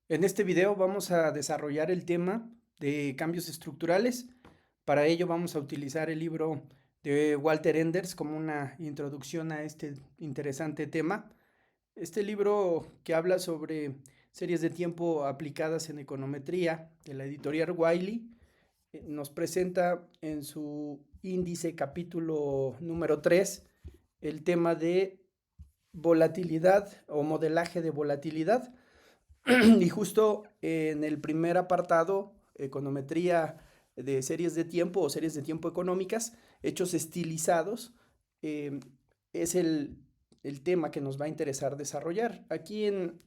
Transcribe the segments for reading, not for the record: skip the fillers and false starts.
En este video vamos a desarrollar el tema de cambios estructurales. Para ello vamos a utilizar el libro de Walter Enders como una introducción a este interesante tema. Este libro que habla sobre series de tiempo aplicadas en econometría de la editorial Wiley nos presenta en su índice capítulo número 3 el tema de volatilidad o modelaje de volatilidad. Y justo en el primer apartado, econometría de series de tiempo o series de tiempo económicas, hechos estilizados, eh, es el tema que nos va a interesar desarrollar. Aquí en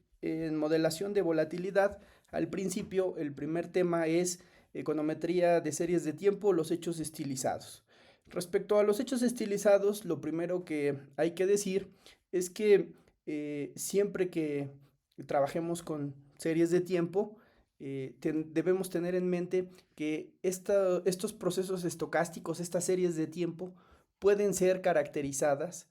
modelación de volatilidad, al principio, el primer tema es econometría de series de tiempo, los hechos estilizados. Respecto a los hechos estilizados, lo primero que hay que decir es que siempre que trabajemos con series de tiempo, debemos tener en mente que estos procesos estocásticos, estas series de tiempo, pueden ser caracterizadas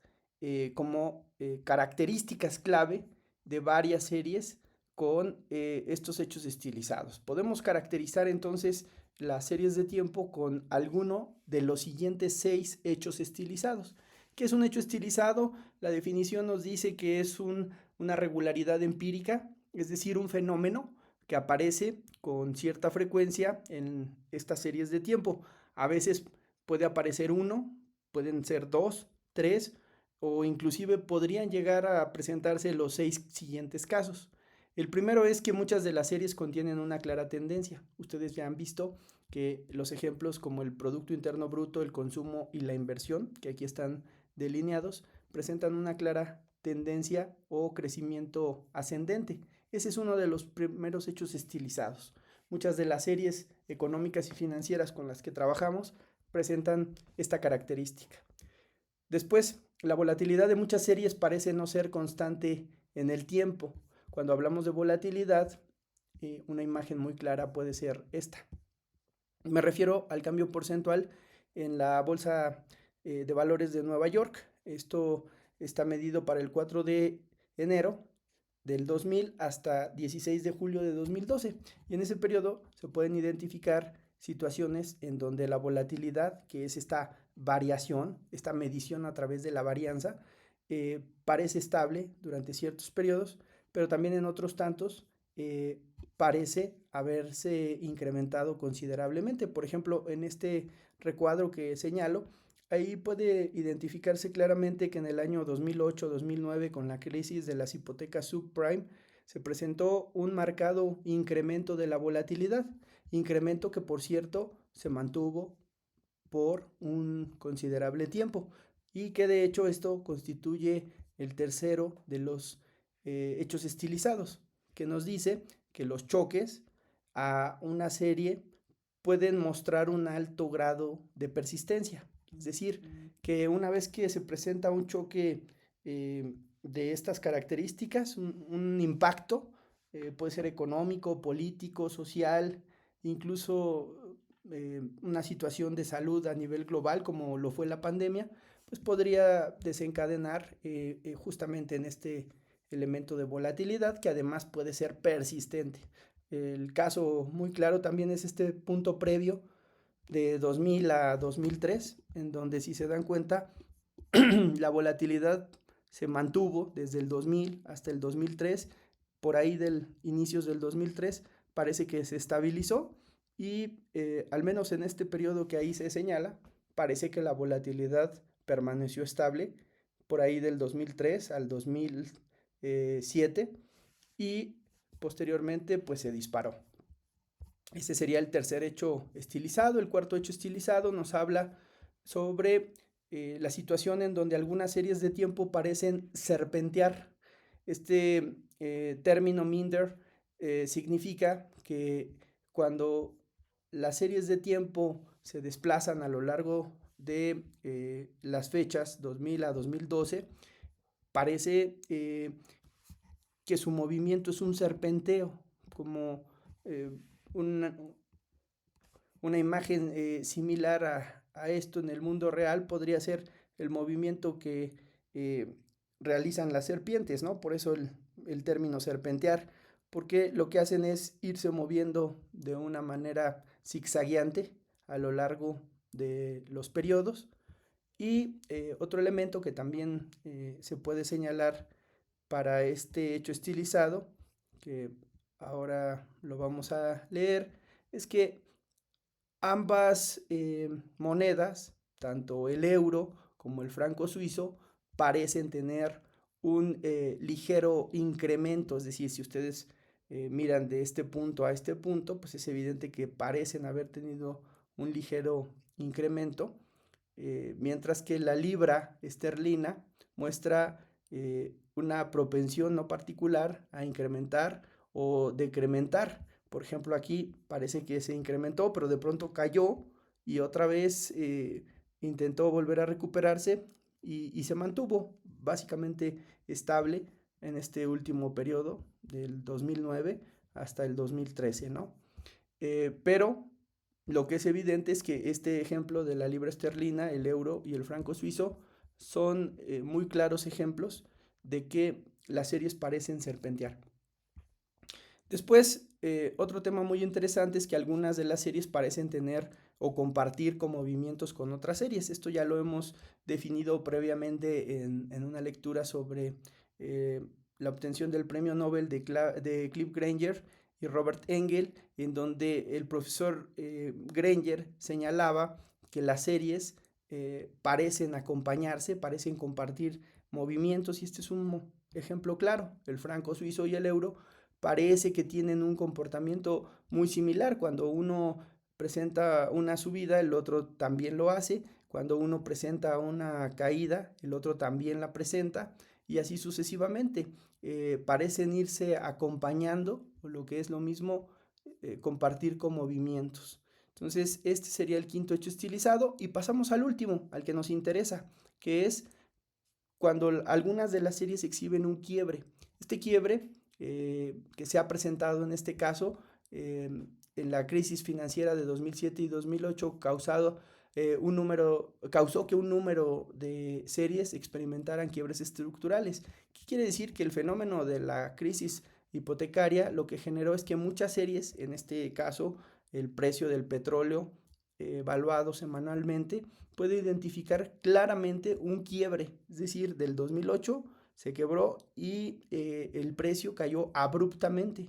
como características clave de varias series con estos hechos estilizados. Podemos caracterizar entonces las series de tiempo con alguno de los siguientes 6 hechos estilizados. ¿Qué es un hecho estilizado? La definición nos dice que es una regularidad empírica, es decir, un fenómeno que aparece con cierta frecuencia en estas series de tiempo. A veces puede aparecer uno, pueden ser dos, tres, o inclusive podrían llegar a presentarse los 6 siguientes casos. El primero es que muchas de las series contienen una clara tendencia. Ustedes ya han visto que los ejemplos como el Producto Interno Bruto, el consumo y la inversión, que aquí están delineados, presentan una clara tendencia o crecimiento ascendente. Ese es uno de los primeros hechos estilizados. Muchas de las series económicas y financieras con las que trabajamos presentan esta característica. Después, la volatilidad de muchas series parece no ser constante en el tiempo. Cuando hablamos de volatilidad, una imagen muy clara puede ser esta. Me refiero al cambio porcentual en la bolsa de valores de Nueva York. Esto está medido para el 4 de enero del 2000 hasta 16 de julio de 2012. Y en ese periodo se pueden identificar situaciones en donde la volatilidad, que es esta variación, esta medición a través de la varianza, parece estable durante ciertos periodos, pero también en otros tantos parece haberse incrementado considerablemente. Por ejemplo, en este recuadro que señalo, ahí puede identificarse claramente que en el año 2008-2009, con la crisis de las hipotecas subprime, se presentó un marcado incremento de la volatilidad, incremento que por cierto se mantuvo por un considerable tiempo y que de hecho esto constituye el tercero de los hechos estilizados, que nos dice que los choques a una serie pueden mostrar un alto grado de persistencia. Es decir, que una vez que se presenta un choque de estas características, un impacto, puede ser económico, político, social, incluso una situación de salud a nivel global como lo fue la pandemia, pues podría desencadenar justamente en este elemento de volatilidad que además puede ser persistente. El caso muy claro también es este punto previo de 2000 a 2003, en donde si se dan cuenta, la volatilidad se mantuvo desde el 2000 hasta el 2003, por ahí del inicios del 2003 parece que se estabilizó y al menos en este periodo que ahí se señala, parece que la volatilidad permaneció estable por ahí del 2003 al 2007 y posteriormente pues se disparó. Este sería el tercer hecho estilizado. El cuarto hecho estilizado nos habla sobre la situación en donde algunas series de tiempo parecen serpentear. Este término minder significa que cuando las series de tiempo se desplazan a lo largo de las fechas 2000 a 2012, parece que su movimiento es un serpenteo, como eh, una, una imagen similar a esto en el mundo real podría ser el movimiento que realizan las serpientes, ¿no? Por eso el término serpentear, porque lo que hacen es irse moviendo de una manera zigzagueante a lo largo de los periodos. Y otro elemento que también se puede señalar para este hecho estilizado, que ahora lo vamos a leer, es que ambas monedas, tanto el euro como el franco suizo, parecen tener un ligero incremento, es decir, si ustedes miran de este punto a este punto, pues es evidente que parecen haber tenido un ligero incremento, mientras que la libra esterlina muestra una propensión no particular a incrementar o decrementar. Por ejemplo, aquí parece que se incrementó, pero de pronto cayó y otra vez intentó volver a recuperarse y se mantuvo básicamente estable en este último periodo del 2009 hasta el 2013, ¿no? Pero lo que es evidente es que este ejemplo de la libra esterlina, el euro y el franco suizo son muy claros ejemplos de que las series parecen serpentear. Después, otro tema muy interesante es que algunas de las series parecen tener o compartir movimientos con otras series. Esto ya lo hemos definido previamente en una lectura sobre eh, la obtención del premio Nobel de Cliff Granger y Robert Engel, en donde el profesor Granger señalaba que las series parecen acompañarse, parecen compartir movimientos, y este es un ejemplo claro. El franco suizo y el euro parece que tienen un comportamiento muy similar. Cuando uno presenta una subida, el otro también lo hace. Cuando uno presenta una caída, el otro también la presenta, y así sucesivamente. Parecen irse acompañando, o lo que es lo mismo, compartir con movimientos. Entonces, este sería el quinto hecho estilizado, y pasamos al último, al que nos interesa, que es cuando algunas de las series exhiben un quiebre. Este quiebre que se ha presentado en este caso en la crisis financiera de 2007 y 2008 causó que un número de series experimentaran quiebres estructurales. ¿Qué quiere decir? Que el fenómeno de la crisis hipotecaria lo que generó es que muchas series, en este caso el precio del petróleo evaluado semanalmente, puede identificar claramente un quiebre, es decir, del 2008 se quebró y el precio cayó abruptamente.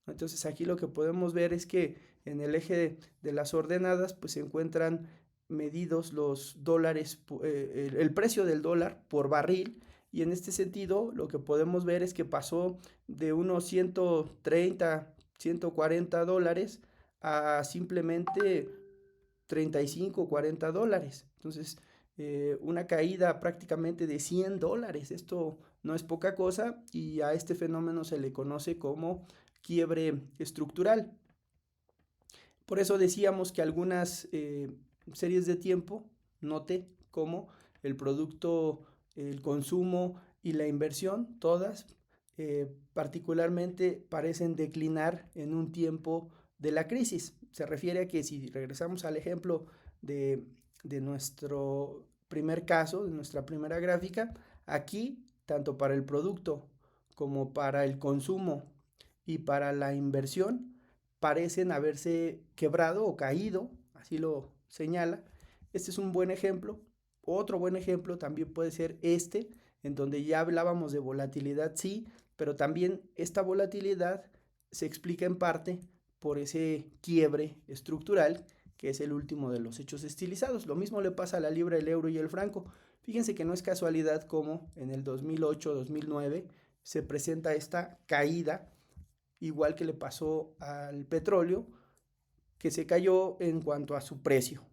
Entonces aquí lo que podemos ver es que en el eje de las ordenadas pues se encuentran medidos los dólares, el precio del dólar por barril, y en este sentido lo que podemos ver es que pasó de unos 130, 140 dólares a simplemente 35, 40 dólares. Entonces, una caída prácticamente de 100 dólares. Esto no es poca cosa, y a este fenómeno se le conoce como quiebre estructural. Por eso decíamos que algunas series de tiempo, note cómo el producto, el consumo y la inversión, todas particularmente parecen declinar en un tiempo de la crisis. Se refiere a que si regresamos al ejemplo de, de nuestro primer caso, de nuestra primera gráfica, aquí, tanto para el producto como para el consumo y para la inversión, parecen haberse quebrado o caído, así lo señala. Este es un buen ejemplo. Otro buen ejemplo también puede ser este, en donde ya hablábamos de volatilidad, sí, pero también esta volatilidad se explica en parte por ese quiebre estructural, que es el último de los hechos estilizados. Lo mismo le pasa a la libra, el euro y el franco. Fíjense que no es casualidad como en el 2008-2009 se presenta esta caída, igual que le pasó al petróleo, que se cayó en cuanto a su precio.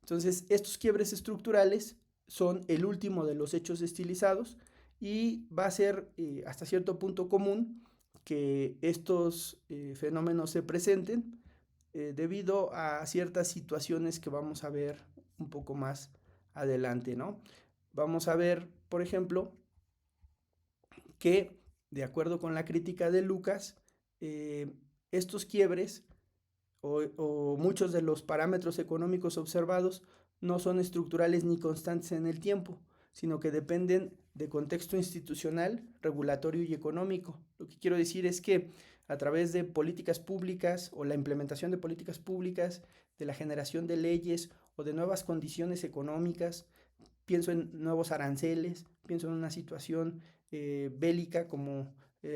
Entonces, estos quiebres estructurales son el último de los hechos estilizados, y va a ser hasta cierto punto común que estos fenómenos se presenten debido a ciertas situaciones que vamos a ver un poco más adelante, ¿no? Vamos a ver, por ejemplo, que de acuerdo con la crítica de Lucas, estos quiebres o muchos de los parámetros económicos observados no son estructurales ni constantes en el tiempo, sino que dependen de contexto institucional, regulatorio y económico. Lo que quiero decir es que a través de políticas públicas o la implementación de políticas públicas, de la generación de leyes o de nuevas condiciones económicas. Pienso en nuevos aranceles, pienso en una situación bélica como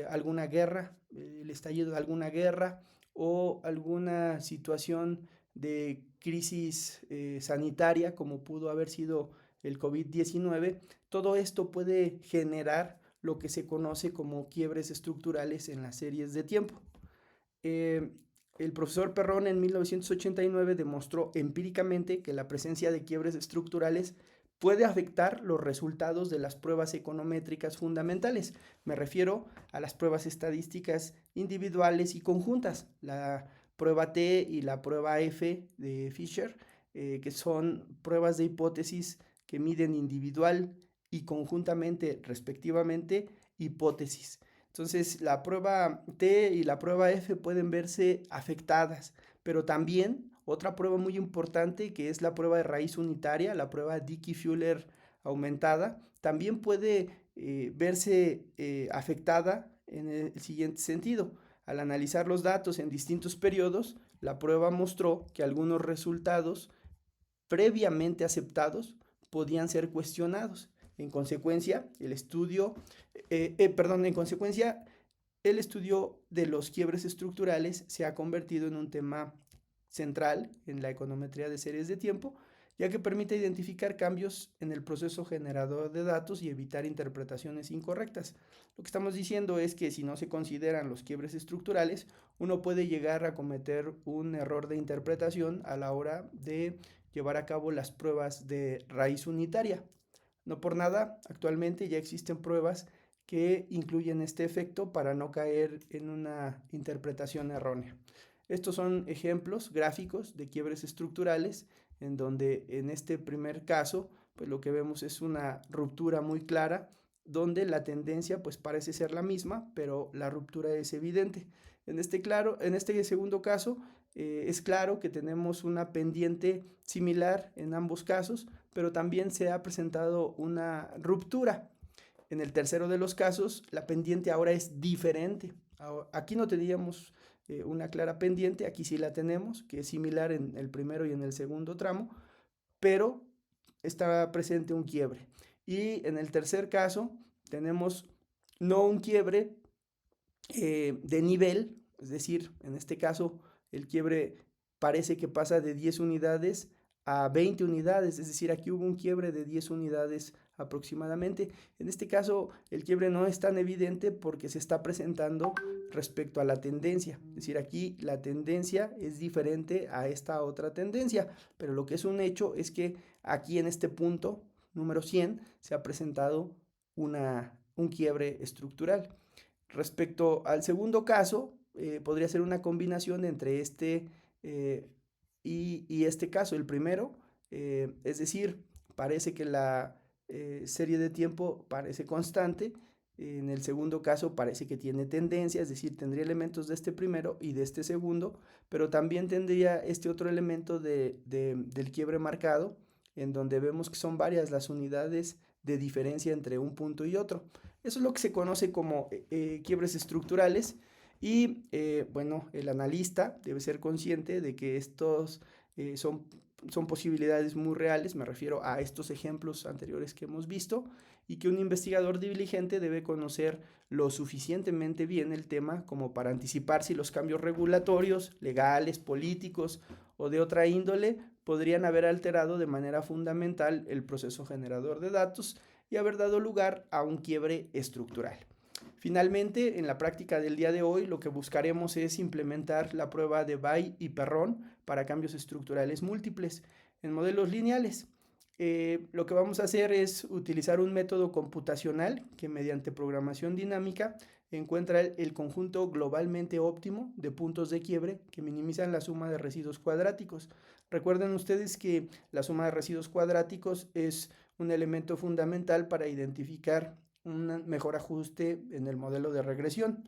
alguna guerra, el estallido de alguna guerra o alguna situación de crisis sanitaria como pudo haber sido el COVID-19. Todo esto puede generar lo que se conoce como quiebres estructurales en las series de tiempo. Eh, el profesor Perrón en 1989 demostró empíricamente que la presencia de quiebres estructurales puede afectar los resultados de las pruebas econométricas fundamentales. Me refiero a las pruebas estadísticas individuales y conjuntas, la prueba T y la prueba F de Fisher, que son pruebas de hipótesis que miden individual y conjuntamente, respectivamente, hipótesis. Entonces, la prueba T y la prueba F pueden verse afectadas, pero también otra prueba muy importante, que es la prueba de raíz unitaria, la prueba Dickey-Fuller aumentada, también puede verse afectada en el siguiente sentido. Al analizar los datos en distintos periodos, la prueba mostró que algunos resultados previamente aceptados podían ser cuestionados. En consecuencia, el estudio de los quiebres estructurales se ha convertido en un tema central en la econometría de series de tiempo, ya que permite identificar cambios en el proceso generador de datos y evitar interpretaciones incorrectas. Lo que estamos diciendo es que si no se consideran los quiebres estructurales, uno puede llegar a cometer un error de interpretación a la hora de llevar a cabo las pruebas de raíz unitaria. No por nada, actualmente ya existen pruebas que incluyen este efecto para no caer en una interpretación errónea. Estos son ejemplos gráficos de quiebres estructurales en donde en este primer caso pues lo que vemos es una ruptura muy clara donde la tendencia pues parece ser la misma, pero la ruptura es evidente. En este segundo caso es claro que tenemos una pendiente similar en ambos casos, pero también se ha presentado una ruptura. En el tercero de los casos, la pendiente ahora es diferente. Aquí no teníamos una clara pendiente, aquí sí la tenemos, que es similar en el primero y en el segundo tramo, pero está presente un quiebre. Y en el tercer caso tenemos no un quiebre de nivel, es decir, en este caso el quiebre parece que pasa de 10 unidades a 20 unidades, es decir, aquí hubo un quiebre de 10 unidades aproximadamente. En este caso, el quiebre no es tan evidente porque se está presentando respecto a la tendencia, es decir, aquí la tendencia es diferente a esta otra tendencia, pero lo que es un hecho es que aquí en este punto, número 100, se ha presentado un quiebre estructural. Respecto al segundo caso, podría ser una combinación entre este y este caso, el primero, es decir, parece que la serie de tiempo parece constante, en el segundo caso parece que tiene tendencia, es decir, tendría elementos de este primero y de este segundo, pero también tendría este otro elemento del quiebre marcado, en donde vemos que son varias las unidades de diferencia entre un punto y otro. Eso es lo que se conoce como quiebres estructurales y bueno, el analista debe ser consciente de que estos son posibilidades muy reales, me refiero a estos ejemplos anteriores que hemos visto, y que un investigador diligente debe conocer lo suficientemente bien el tema como para anticipar si los cambios regulatorios, legales, políticos o de otra índole podrían haber alterado de manera fundamental el proceso generador de datos y haber dado lugar a un quiebre estructural. Finalmente, en la práctica del día de hoy, lo que buscaremos es implementar la prueba de Bay y Perrón para cambios estructurales múltiples en modelos lineales. Lo que vamos a hacer es utilizar un método computacional que mediante programación dinámica encuentra el conjunto globalmente óptimo de puntos de quiebre que minimizan la suma de residuos cuadráticos. Recuerden ustedes que la suma de residuos cuadráticos es un elemento fundamental para identificar un mejor ajuste en el modelo de regresión.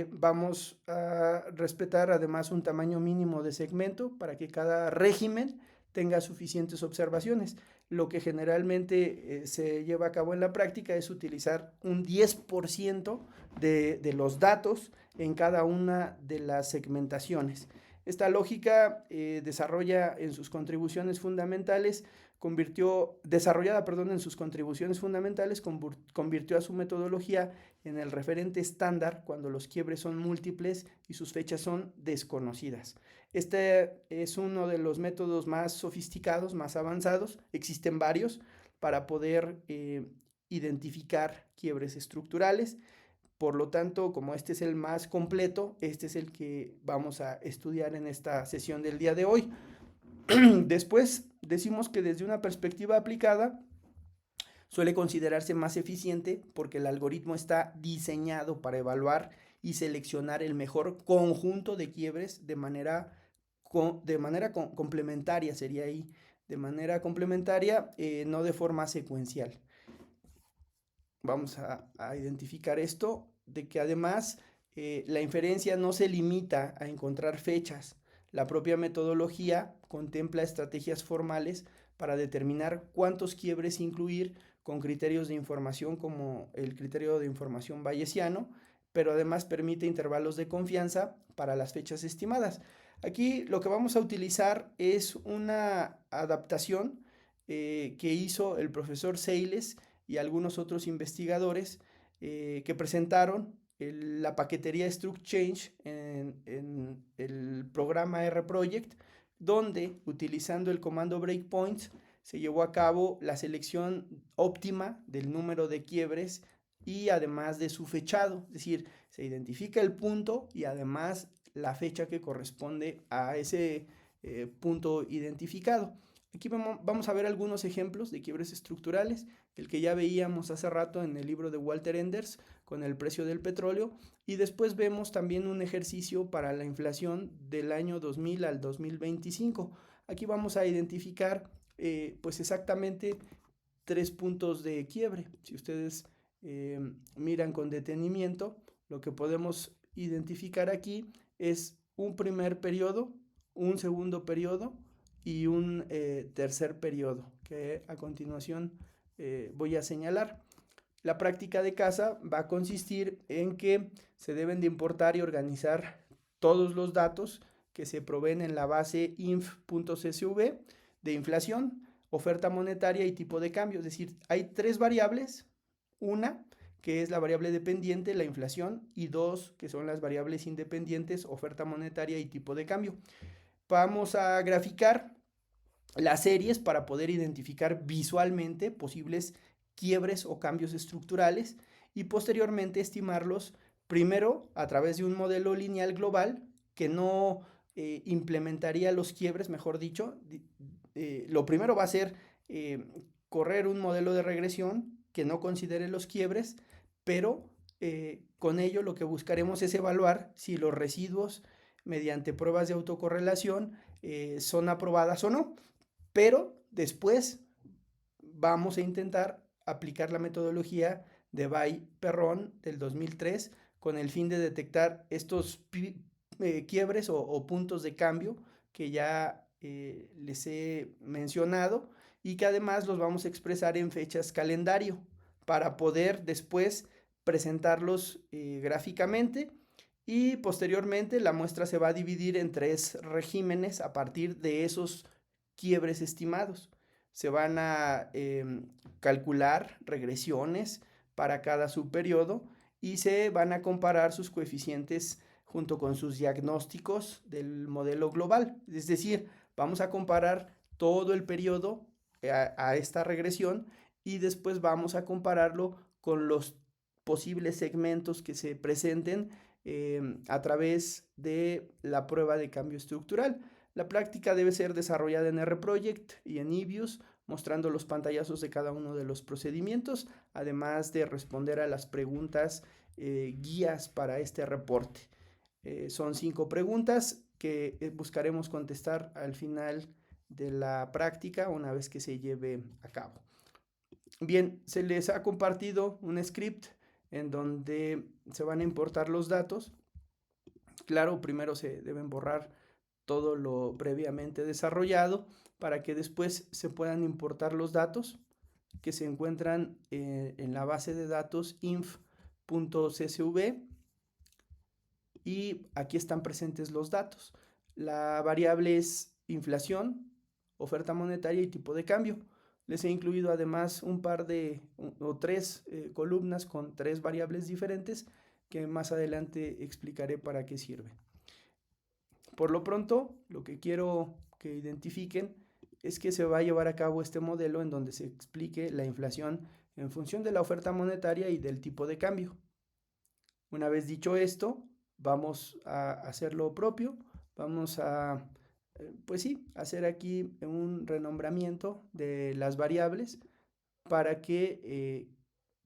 Vamos a respetar además un tamaño mínimo de segmento para que cada régimen tenga suficientes observaciones. Lo que generalmente se lleva a cabo en la práctica es utilizar un 10% de los datos en cada una de las segmentaciones. Esta lógica desarrolla en sus contribuciones fundamentales desarrollada, en sus contribuciones fundamentales, convirtió a su metodología en el referente estándar cuando los quiebres son múltiples y sus fechas son desconocidas. Este es uno de los métodos más sofisticados, más avanzados, existen varios para poder identificar quiebres estructurales. Por lo tanto, como este es el más completo, este es el que vamos a estudiar en esta sesión del día de hoy. Después decimos que desde una perspectiva aplicada suele considerarse más eficiente porque el algoritmo está diseñado para evaluar y seleccionar el mejor conjunto de quiebres de manera complementaria, sería ahí, de manera complementaria, no de forma secuencial. Vamos a identificar esto, de que además la inferencia no se limita a encontrar fechas. La propia metodología contempla estrategias formales para determinar cuántos quiebres incluir con criterios de información como el criterio de información bayesiano, pero además permite intervalos de confianza para las fechas estimadas. Aquí lo que vamos a utilizar es una adaptación que hizo el profesor Seiles y algunos otros investigadores que presentaron la paquetería Struct Change en el programa R-Project, donde utilizando el comando breakpoints se llevó a cabo la selección óptima del número de quiebres y además de su fechado, es decir, se identifica el punto y además la fecha que corresponde a ese punto identificado. Aquí vamos a ver algunos ejemplos de quiebres estructurales, el que ya veíamos hace rato en el libro de Walter Enders con el precio del petróleo, y después vemos también un ejercicio para la inflación del año 2000 al 2025. Aquí vamos a identificar pues exactamente 3 puntos de quiebre. Si ustedes miran con detenimiento, lo que podemos identificar aquí es un primer periodo, un segundo periodo y un tercer periodo, que a continuación voy a señalar. La práctica de casa va a consistir en que se deben de importar y organizar todos los datos que se proveen en la base inf.csv de inflación, oferta monetaria y tipo de cambio. Es decir, hay 3 variables, una que es la variable dependiente, la inflación, y 2 que son las variables independientes, oferta monetaria y tipo de cambio. Vamos a graficar las series para poder identificar visualmente posibles quiebres o cambios estructurales y posteriormente estimarlos primero a través de un modelo lineal global que no implementaría los quiebres, mejor dicho. Lo primero va a ser correr un modelo de regresión que no considere los quiebres, pero con ello lo que buscaremos es evaluar si los residuos mediante pruebas de autocorrelación son aprobadas o no. Pero después vamos a intentar aplicar la metodología de Bay-Perron del 2003 con el fin de detectar estos quiebres o puntos de cambio que ya les he mencionado y que además los vamos a expresar en fechas calendario para poder después presentarlos gráficamente, y posteriormente la muestra se va a dividir en 3 regímenes a partir de esos quiebres estimados. Se van a calcular regresiones para cada subperiodo y se van a comparar sus coeficientes junto con sus diagnósticos del modelo global. Es decir, vamos a comparar todo el periodo a esta regresión y después vamos a compararlo con los posibles segmentos que se presenten a través de la prueba de cambio estructural. La práctica debe ser desarrollada en R-Project y en EBIUS, mostrando los pantallazos de cada uno de los procedimientos, además de responder a las preguntas guías para este reporte. Son 5 preguntas que buscaremos contestar al final de la práctica una vez que se lleve a cabo. Bien, se les ha compartido un script en donde se van a importar los datos. Claro, primero se deben borrar todo lo previamente desarrollado para que después se puedan importar los datos que se encuentran en la base de datos inf.csv, y aquí están presentes los datos. La variable es inflación, oferta monetaria y tipo de cambio. Les he incluido además un par de o tres columnas con tres variables diferentes que más adelante explicaré para qué sirven. Por lo pronto, lo que quiero que identifiquen es que se va a llevar a cabo este modelo en donde se explique la inflación en función de la oferta monetaria y del tipo de cambio. Una vez dicho esto, vamos a hacer lo propio. Vamos a, pues sí, hacer aquí un renombramiento de las variables para que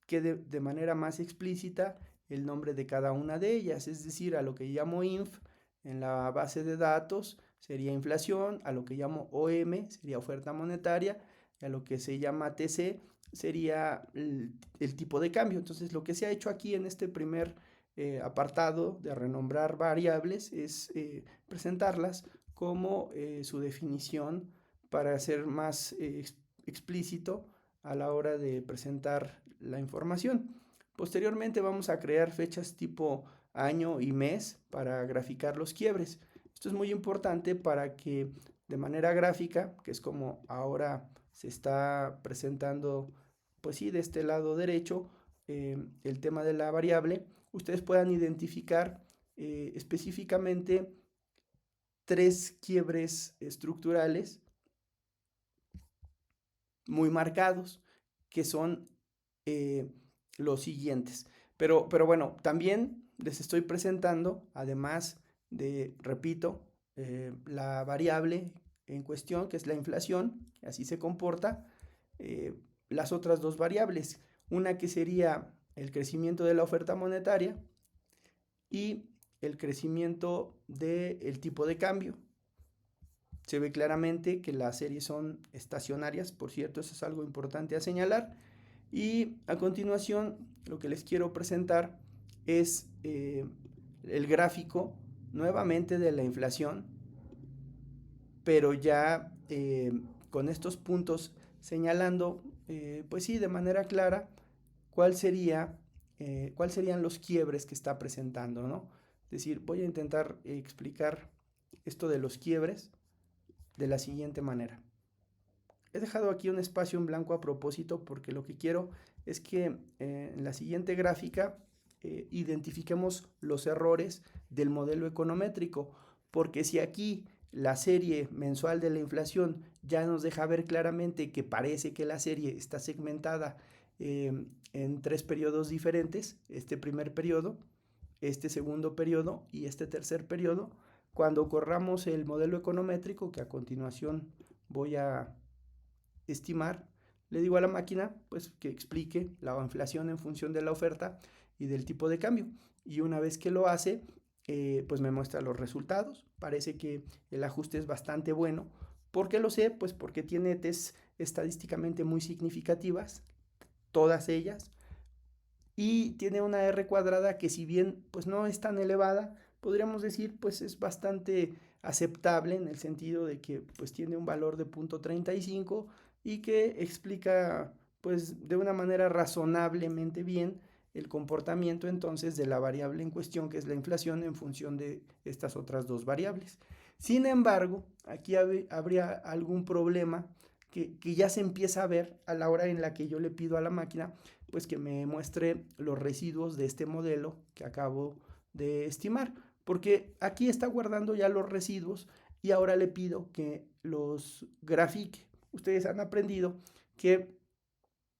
quede de manera más explícita el nombre de cada una de ellas. Es decir, a lo que llamo inf en la base de datos sería inflación, a lo que llamo OM sería oferta monetaria, y a lo que se llama TC sería el tipo de cambio. Entonces, lo que se ha hecho aquí en este primer apartado de renombrar variables es presentarlas como su definición para ser más explícito a la hora de presentar la información. Posteriormente vamos a crear fechas tipo año y mes para graficar los quiebres. Esto es muy importante para que de manera gráfica, que es como ahora se está presentando, pues sí, de este lado derecho, el tema de la variable, ustedes puedan identificar específicamente tres quiebres estructurales muy marcados, que son los siguientes. Pero bueno, también les estoy presentando, además de, repito, la variable en cuestión, que es la inflación, así se comporta, las otras dos variables, una que sería el crecimiento de la oferta monetaria y el crecimiento del tipo de cambio. Se ve claramente que las series son estacionarias, por cierto, eso es algo importante a señalar. Y a continuación, lo que les quiero presentar es el gráfico nuevamente de la inflación, pero ya con estos puntos señalando, pues sí, de manera clara, cuál serían los quiebres que está presentando, ¿no? Es decir, voy a intentar explicar esto de los quiebres de la siguiente manera. He dejado aquí un espacio en blanco a propósito porque lo que quiero es que en la siguiente gráfica identifiquemos los errores del modelo econométrico, porque si aquí la serie mensual de la inflación ya nos deja ver claramente que parece que la serie está segmentada en tres periodos diferentes, este primer periodo, este segundo periodo y este tercer periodo, cuando corramos el modelo econométrico, que a continuación voy a estimar, le digo a la máquina pues que explique la inflación en función de la oferta y del tipo de cambio. Y una vez que lo hace, pues me muestra los resultados. Parece que el ajuste es bastante bueno. ¿Por qué lo sé? Pues porque tiene test estadísticamente muy significativas, todas ellas, y tiene una R cuadrada que, si bien pues no es tan elevada, podríamos decir pues es bastante aceptable, en el sentido de que pues tiene un valor de 0.35 y que explica pues de una manera razonablemente bien el comportamiento entonces de la variable en cuestión, que es la inflación, en función de estas otras dos variables. Sin embargo, aquí habría algún problema que ya se empieza a ver a la hora en la que yo le pido a la máquina pues que me muestre los residuos de este modelo que acabo de estimar, porque aquí está guardando ya los residuos y ahora le pido que los grafique. Ustedes han aprendido que,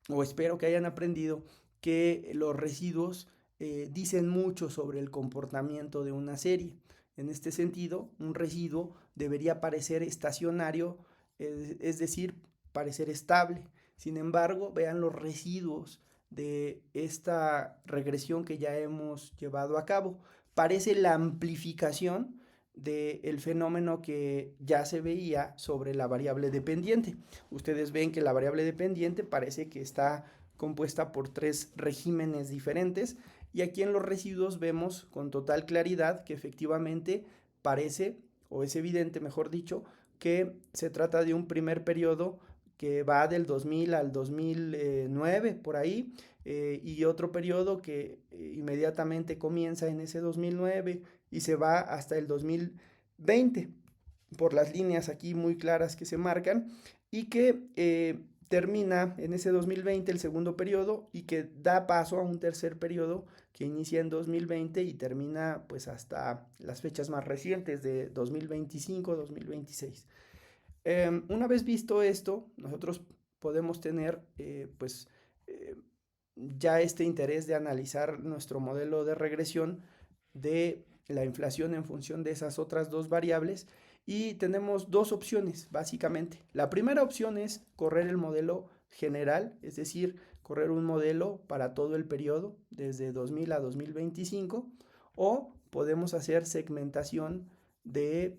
o espero que hayan aprendido, que los residuos dicen mucho sobre el comportamiento de una serie. En este sentido, un residuo debería parecer estacionario, es decir, parecer estable. Sin embargo, vean los residuos de esta regresión que ya hemos llevado a cabo. Parece la amplificación del fenómeno que ya se veía sobre la variable dependiente. Ustedes ven que la variable dependiente parece que está compuesta por tres regímenes diferentes, y aquí en los residuos vemos con total claridad que efectivamente parece o es evidente, mejor dicho, que se trata de un primer periodo que va del 2000 al 2009, por ahí, y otro periodo que inmediatamente comienza en ese 2009 y se va hasta el 2020, por las líneas aquí muy claras que se marcan, y que termina en ese 2020 el segundo periodo y que da paso a un tercer periodo que inicia en 2020 y termina pues hasta las fechas más recientes de 2025-2026. Una vez visto esto, nosotros podemos tener pues ya este interés de analizar nuestro modelo de regresión de la inflación en función de esas otras dos variables y tenemos dos opciones básicamente. La primera opción es correr el modelo general, es decir, correr un modelo para todo el periodo desde 2000 a 2025, o podemos hacer segmentación de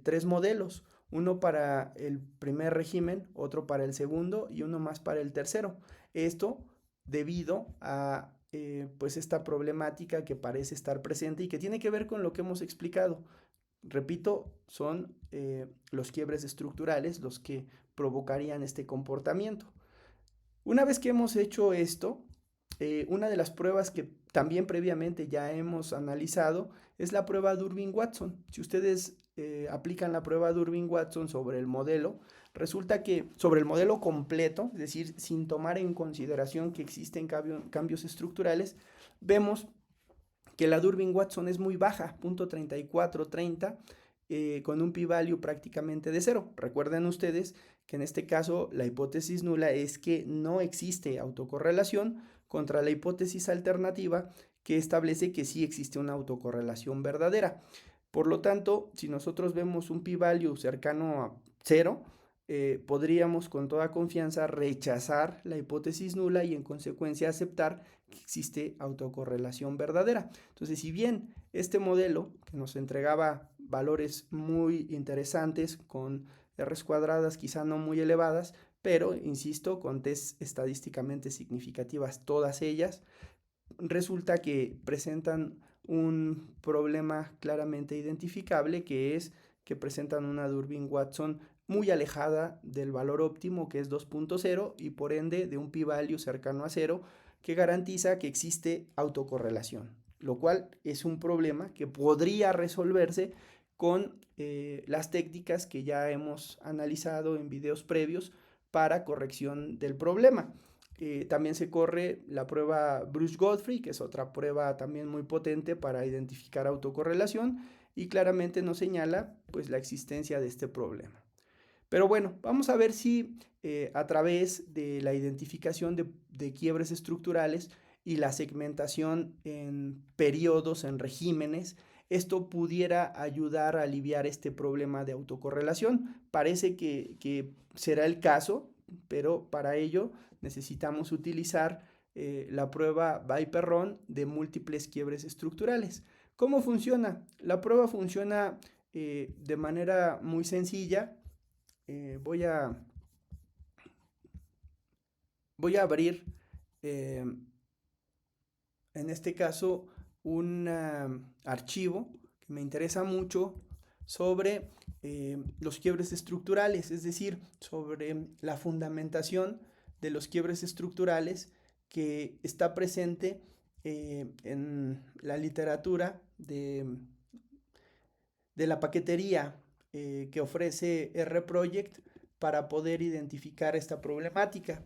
tres modelos, uno para el primer régimen, otro para el segundo y uno más para el tercero. Esto debido a pues esta problemática que parece estar presente y que tiene que ver con lo que hemos explicado. Repito, son los quiebres estructurales los que provocarían este comportamiento. Una vez que hemos hecho esto, una de las pruebas que también previamente ya hemos analizado es la prueba Durbin-Watson. Si ustedes aplican la prueba Durbin-Watson sobre el modelo, resulta que sobre el modelo completo, es decir, sin tomar en consideración que existen cambios estructurales, vemos que la Durbin-Watson es muy baja, 0.3430, con un p-value prácticamente de cero. Recuerden ustedes que en este caso la hipótesis nula es que no existe autocorrelación contra la hipótesis alternativa que establece que sí existe una autocorrelación verdadera. Por lo tanto, si nosotros vemos un p-value cercano a cero, podríamos con toda confianza rechazar la hipótesis nula y en consecuencia aceptar que existe autocorrelación verdadera. Entonces, si bien este modelo que nos entregaba valores muy interesantes con R's cuadradas quizá no muy elevadas, pero insisto, con T's estadísticamente significativas todas ellas, resulta que presentan un problema claramente identificable, que es que presentan una Durbin-Watson muy alejada del valor óptimo, que es 2.0, y por ende de un p-value cercano a 0, que garantiza que existe autocorrelación, lo cual es un problema que podría resolverse con las técnicas que ya hemos analizado en videos previos para corrección del problema. También se corre la prueba Bruce-Godfrey, que es otra prueba también muy potente para identificar autocorrelación y claramente nos señala pues la existencia de este problema. Pero bueno, vamos a ver si a través de la identificación de quiebres estructurales y la segmentación en periodos, en regímenes, esto pudiera ayudar a aliviar este problema de autocorrelación. Parece que será el caso, pero para ello necesitamos utilizar la prueba Bay-Perron de múltiples quiebres estructurales. ¿Cómo funciona? La prueba funciona de manera muy sencilla. Voy a abrir en este caso un archivo que me interesa mucho sobre los quiebres estructurales, es decir, sobre la fundamentación de los quiebres estructurales que está presente en la literatura de la paquetería que ofrece R-Project para poder identificar esta problemática.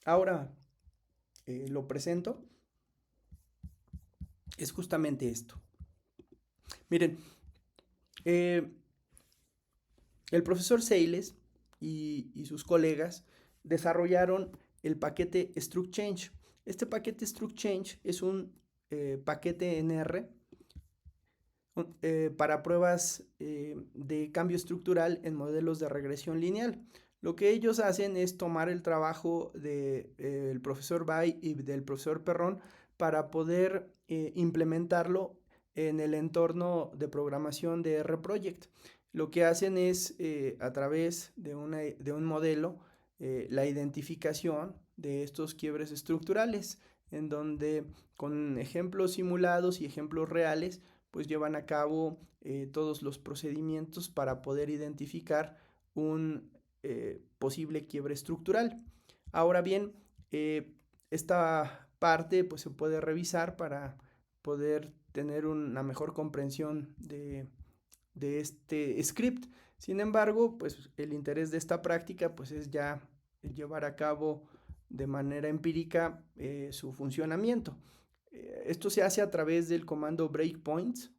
Ahora lo presento. Es justamente esto. Miren, el profesor Seiles y sus colegas desarrollaron el paquete Struct Change. Este paquete Struct Change es un paquete en R para pruebas de cambio estructural en modelos de regresión lineal. Lo que ellos hacen es tomar el trabajo del profesor Bay y del profesor Perron para poder implementarlo en el entorno de programación de R-Project. Lo que hacen es, a través de un modelo, la identificación de estos quiebres estructurales. en donde con ejemplos simulados y ejemplos reales, pues llevan a cabo todos los procedimientos para poder identificar un posible quiebre estructural. Ahora bien, esta parte pues se puede revisar para poder tener una mejor comprensión de este script. Sin embargo, pues el interés de esta práctica pues es ya llevar a cabo de manera empírica su funcionamiento. Esto se hace a través del comando breakpoints.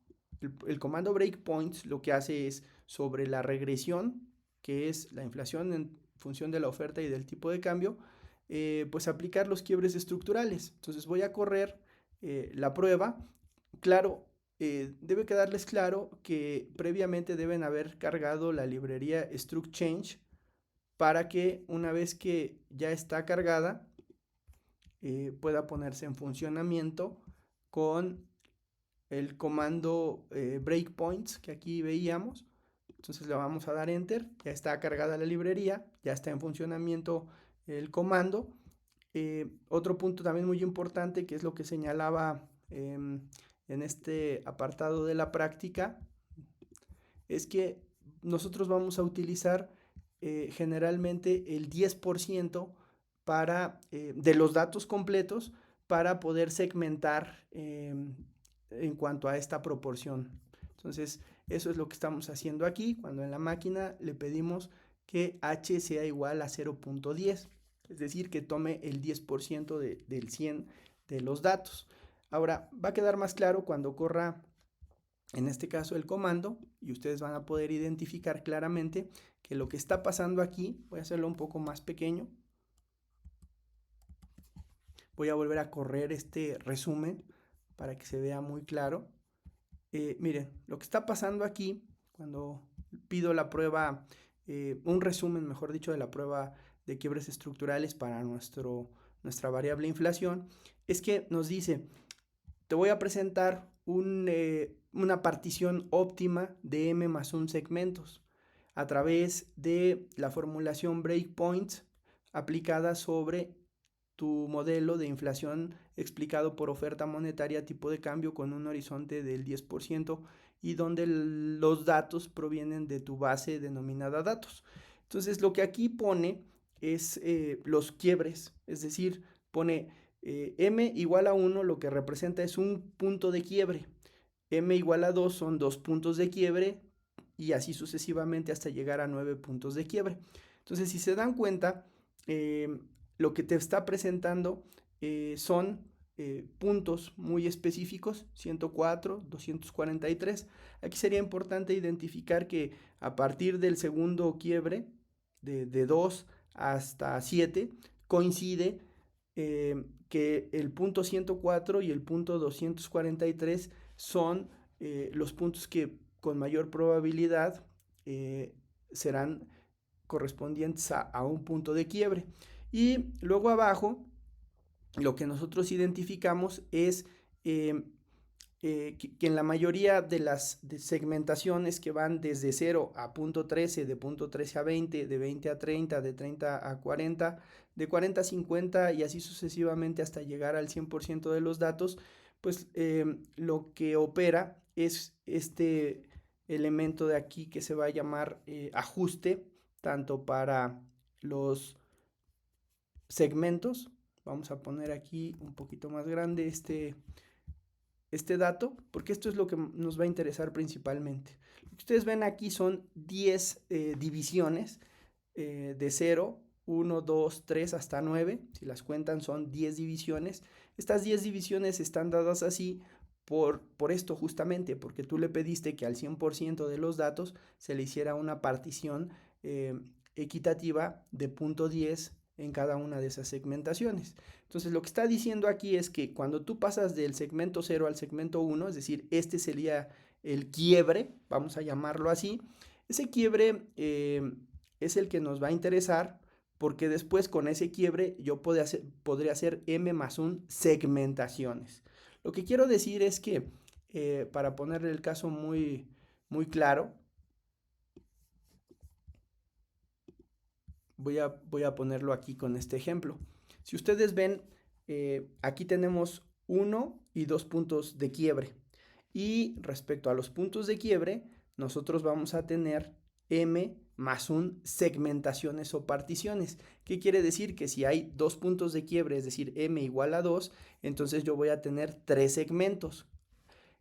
El comando breakpoints lo que hace es sobre la regresión, que es la inflación en función de la oferta y del tipo de cambio, pues aplicar los quiebres estructurales. Entonces voy a correr la prueba. Claro, debe quedarles claro que previamente deben haber cargado la librería struct change para que una vez que ya está cargada pueda ponerse en funcionamiento con el comando breakpoints que aquí veíamos. Entonces le vamos a dar enter, ya está cargada la librería, ya está en funcionamiento el comando. Otro punto también muy importante, que es lo que señalaba en este apartado de la práctica, es que nosotros vamos a utilizar generalmente el 10% de los datos completos para poder segmentar en cuanto a esta proporción. Entonces, eso es lo que estamos haciendo aquí, cuando en la máquina le pedimos que h sea igual a 0.10, es decir, que tome el 10% del 100 de los datos. Ahora, va a quedar más claro cuando corra, en este caso, el comando, y ustedes van a poder identificar claramente que lo que está pasando aquí, voy a hacerlo un poco más pequeño, voy a volver a correr este resumen para que se vea muy claro. Miren, lo que está pasando aquí, cuando pido la prueba, un resumen, mejor dicho, de la prueba de quiebres estructurales para nuestra variable inflación, es que nos dice, te voy a presentar una partición óptima de m más 1 segmentos a través de la formulación breakpoints aplicada sobre tu modelo de inflación explicado por oferta monetaria tipo de cambio con un horizonte del 10% y donde los datos provienen de tu base denominada datos. Entonces lo que aquí pone es los quiebres, es decir, pone m igual a 1, lo que representa es un punto de quiebre, m igual a 2 son 2 puntos de quiebre y así sucesivamente hasta llegar a 9 puntos de quiebre. Entonces, si se dan cuenta, lo que te está presentando son puntos muy específicos, 104, 243. Aquí sería importante identificar que a partir del segundo quiebre, de 2 hasta 7, coincide que el punto 104 y el punto 243 son los puntos que con mayor probabilidad serán correspondientes a un punto de quiebre. Y luego abajo, lo que nosotros identificamos es que en la mayoría de las segmentaciones que van desde 0 a punto 13, de punto 13 a 20, de 20 a 30, de 30 a 40, de 40 a 50 y así sucesivamente hasta llegar al 100% de los datos, pues lo que opera es este elemento de aquí que se va a llamar ajuste, tanto para los segmentos. Vamos a poner aquí un poquito más grande este dato, porque esto es lo que nos va a interesar principalmente. Lo que ustedes ven aquí son 10 divisiones de 0, 1, 2, 3 hasta 9. Si las cuentan son 10 divisiones. Estas 10 divisiones están dadas así por esto justamente, porque tú le pediste que al 100% de los datos se le hiciera una partición equitativa de punto 10 en cada una de esas segmentaciones. Entonces lo que está diciendo aquí es que cuando tú pasas del segmento 0 al segmento 1, es decir, este sería el quiebre, vamos a llamarlo así, ese quiebre es el que nos va a interesar porque después con ese quiebre yo podría hacer m más 1 segmentaciones. Lo que quiero decir es que, para ponerle el caso muy, muy claro, voy a ponerlo aquí con este ejemplo. Si ustedes ven, aquí tenemos 1 y 2 puntos de quiebre. Y respecto a los puntos de quiebre, nosotros vamos a tener M más un segmentaciones o particiones. ¿Qué quiere decir? Que si hay 2 puntos de quiebre, es decir, M igual a 2, entonces yo voy a tener 3 segmentos.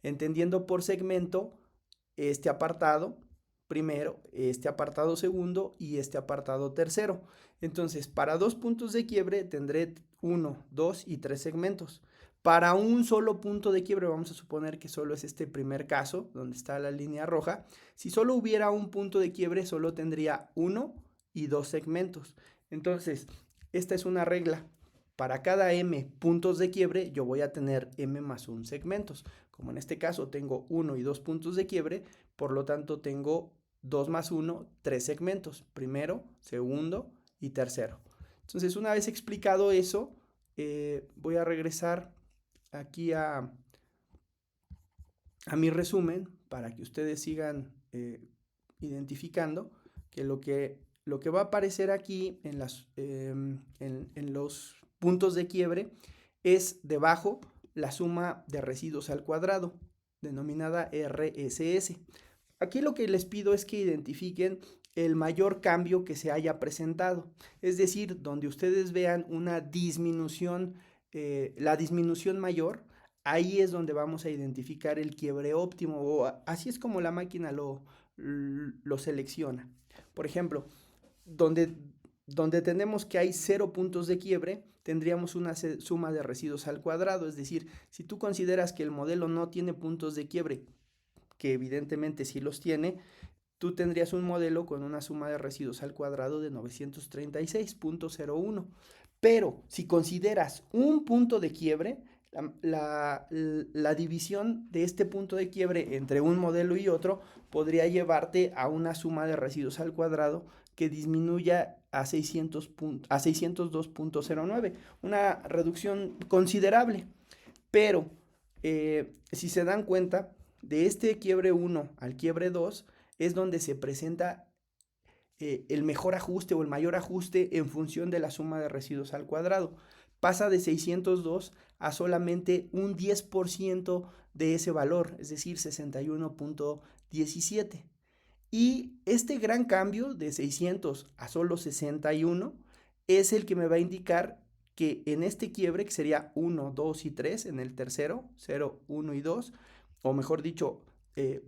Entendiendo por segmento este apartado primero, este apartado segundo y este apartado tercero. Entonces, para 2 puntos de quiebre tendré 1, 2 y 3 segmentos. Para un solo punto de quiebre, vamos a suponer que solo es este primer caso, donde está la línea roja. Si solo hubiera un punto de quiebre, solo tendría 1 y 2 segmentos. Entonces, esta es una regla. Para cada m puntos de quiebre, yo voy a tener m más 1 segmentos. Como en este caso tengo 1 y 2 puntos de quiebre, por lo tanto tengo 2 más 1, 3 segmentos. Primero, segundo y tercero. Entonces, una vez explicado eso, voy a regresar aquí a mi resumen para que ustedes sigan identificando que lo que va a aparecer aquí en los puntos de quiebre es debajo la suma de residuos al cuadrado, denominada RSS. Aquí lo que les pido es que identifiquen el mayor cambio que se haya presentado, es decir, donde ustedes vean una disminución, la disminución mayor, ahí es donde vamos a identificar el quiebre óptimo, o así es como la máquina lo selecciona. Por ejemplo, donde tenemos que hay 0 puntos de quiebre, tendríamos una suma de residuos al cuadrado, es decir, si tú consideras que el modelo no tiene puntos de quiebre, que evidentemente sí los tiene, tú tendrías un modelo con una suma de residuos al cuadrado de 936.01. Pero si consideras un punto de quiebre, la división de este punto de quiebre entre un modelo y otro podría llevarte a una suma de residuos al cuadrado que disminuya a 602.09, una reducción considerable. Pero si se dan cuenta, de este quiebre 1 al quiebre 2 es donde se presenta el mejor ajuste o el mayor ajuste en función de la suma de residuos al cuadrado. Pasa de 602 a solamente un 10% de ese valor, es decir, 61.17. Y este gran cambio de 600 a solo 61 es el que me va a indicar que en este quiebre, que sería 1, 2 y 3, en el tercero, 0, 1 y 2, o mejor dicho,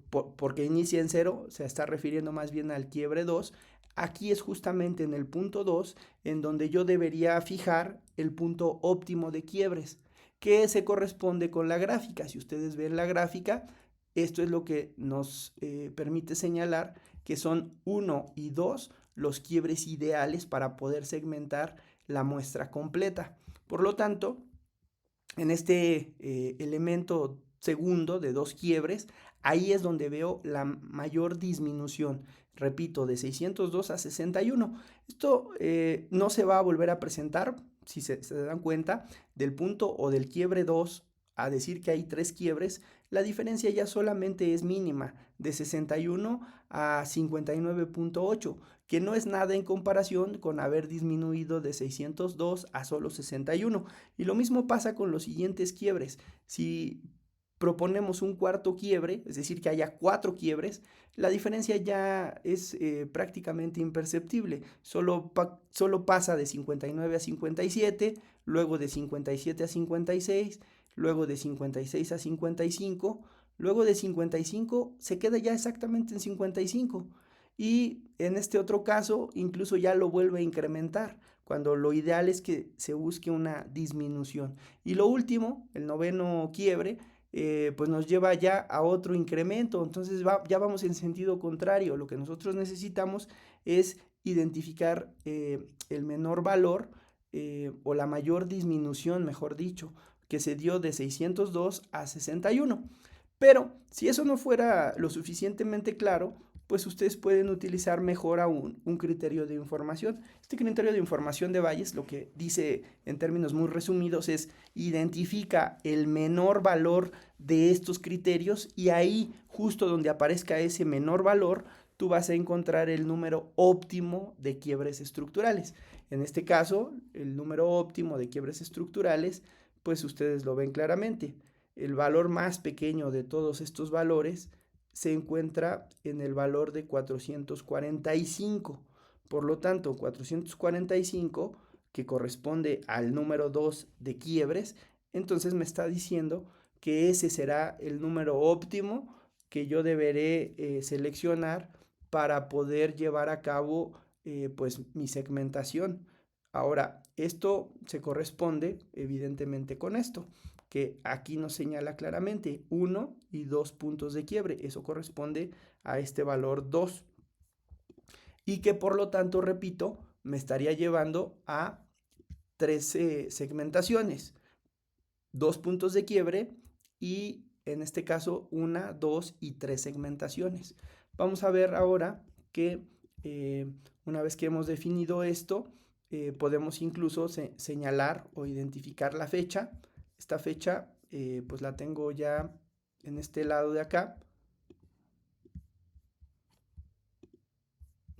porque inicia en 0, se está refiriendo más bien al quiebre 2, aquí es justamente en el punto 2 en donde yo debería fijar el punto óptimo de quiebres, que se corresponde con la gráfica. Si ustedes ven la gráfica, esto es lo que nos permite señalar que son 1 y 2 los quiebres ideales para poder segmentar la muestra completa. Por lo tanto, en este elemento segundo de 2 quiebres, ahí es donde veo la mayor disminución. Repito, de 602 a 61. Esto no se va a volver a presentar, si se dan cuenta, del punto o del quiebre 2 a decir que hay 3 quiebres, la diferencia ya solamente es mínima, de 61 a 59.8, que no es nada en comparación con haber disminuido de 602 a solo 61. Y lo mismo pasa con los siguientes quiebres. Si proponemos un cuarto quiebre, es decir, que haya 4 quiebres, la diferencia ya es prácticamente imperceptible. Solo pasa de 59 a 57, luego de 57 a 56, luego de 56 a 55, luego de 55 se queda ya exactamente en 55. Y en este otro caso, incluso ya lo vuelve a incrementar, cuando lo ideal es que se busque una disminución. Y lo último, el noveno quiebre, pues nos lleva ya a otro incremento. Entonces ya vamos en sentido contrario. Lo que nosotros necesitamos es identificar el menor valor o la mayor disminución, mejor dicho, que se dio de 602 a 61. Pero si eso no fuera lo suficientemente claro, pues ustedes pueden utilizar mejor aún un criterio de información. Este criterio de información de Bayes lo que dice en términos muy resumidos es identifica el menor valor de estos criterios y ahí justo donde aparezca ese menor valor tú vas a encontrar el número óptimo de quiebres estructurales. En este caso, el número óptimo de quiebres estructurales, pues ustedes lo ven claramente. El valor más pequeño de todos estos valores se encuentra en el valor de 445. Por lo tanto, 445, que corresponde al número 2 de quiebres, entonces me está diciendo que ese será el número óptimo que yo deberé seleccionar para poder llevar a cabo pues mi segmentación. Ahora, esto se corresponde evidentemente con esto, que aquí nos señala claramente 1 y 2 puntos de quiebre. Eso corresponde a este valor 2. Y que por lo tanto, repito, me estaría llevando a 13 segmentaciones. 2 puntos de quiebre y en este caso 1, 2 y 3 segmentaciones. Vamos a ver ahora que una vez que hemos definido esto, podemos incluso señalar o identificar la fecha. Esta fecha pues la tengo ya en este lado de acá.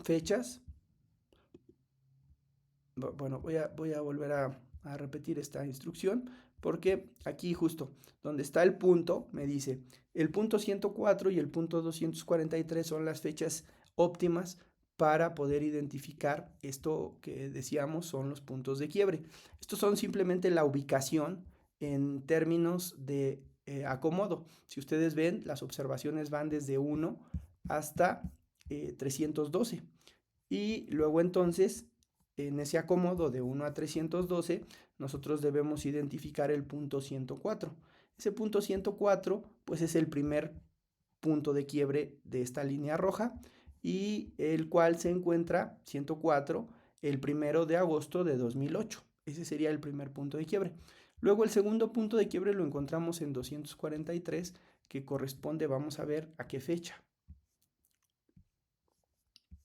Fechas. Bueno, voy a volver a repetir esta instrucción porque aquí justo donde está el punto me dice el punto 104 y el punto 243 son las fechas óptimas para poder identificar esto que decíamos son los puntos de quiebre. Estos son simplemente la ubicación en términos de acomodo. Si ustedes ven, las observaciones van desde 1 hasta 312 y luego entonces en ese acomodo de 1 a 312, nosotros debemos identificar el punto 104. Ese punto 104, pues es el primer punto de quiebre de esta línea roja y el cual se encuentra 104 el 1 de agosto de 2008. Ese sería el primer punto de quiebre. Luego el segundo punto de quiebre lo encontramos en 243, que corresponde, vamos a ver a qué fecha.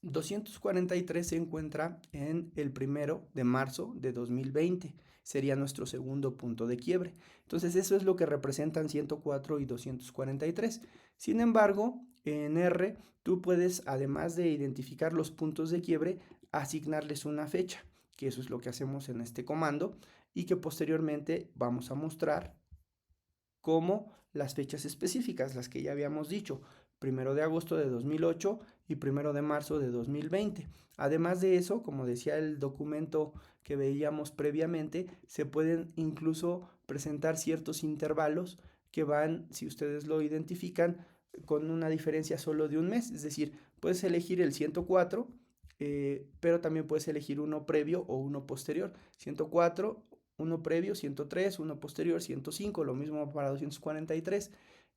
243 se encuentra en el 1 de marzo de 2020. Sería nuestro segundo punto de quiebre. Entonces eso es lo que representan 104 y 243. Sin embargo, en R tú puedes, además de identificar los puntos de quiebre, asignarles una fecha, que eso es lo que hacemos en este comando y que posteriormente vamos a mostrar como las fechas específicas, las que ya habíamos dicho, 1 de agosto de 2008 y 1 de marzo de 2020. Además de eso, como decía el documento que veíamos previamente, se pueden incluso presentar ciertos intervalos que van, si ustedes lo identifican, con una diferencia solo de un mes. Es decir, puedes elegir el 104, pero también puedes elegir uno previo o uno posterior. 104, uno previo, 103, uno posterior, 105, lo mismo para 243,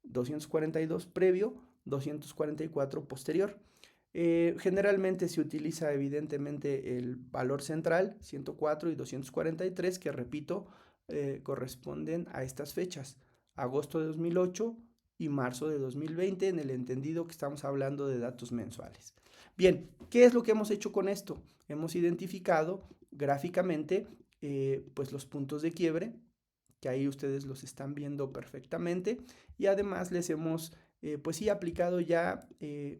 242 previo, 244 posterior. Generalmente se utiliza evidentemente el valor central, 104 y 243, que repito, corresponden a estas fechas, agosto de 2008 y marzo de 2020, en el entendido que estamos hablando de datos mensuales. Bien, ¿qué es lo que hemos hecho con esto? Hemos identificado gráficamente pues los puntos de quiebre, que ahí ustedes los están viendo perfectamente, y además les hemos pues sí aplicado ya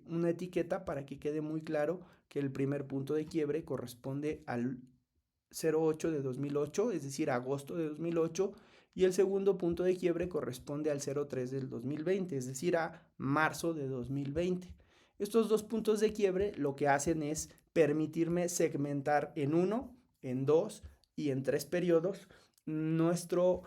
una etiqueta para que quede muy claro que el primer punto de quiebre corresponde al 08 de 2008, es decir, agosto de 2008, y el segundo punto de quiebre corresponde al 03 del 2020, es decir, a marzo de 2020. Estos dos puntos de quiebre lo que hacen es permitirme segmentar en 1, en 2 y en 3 periodos nuestro,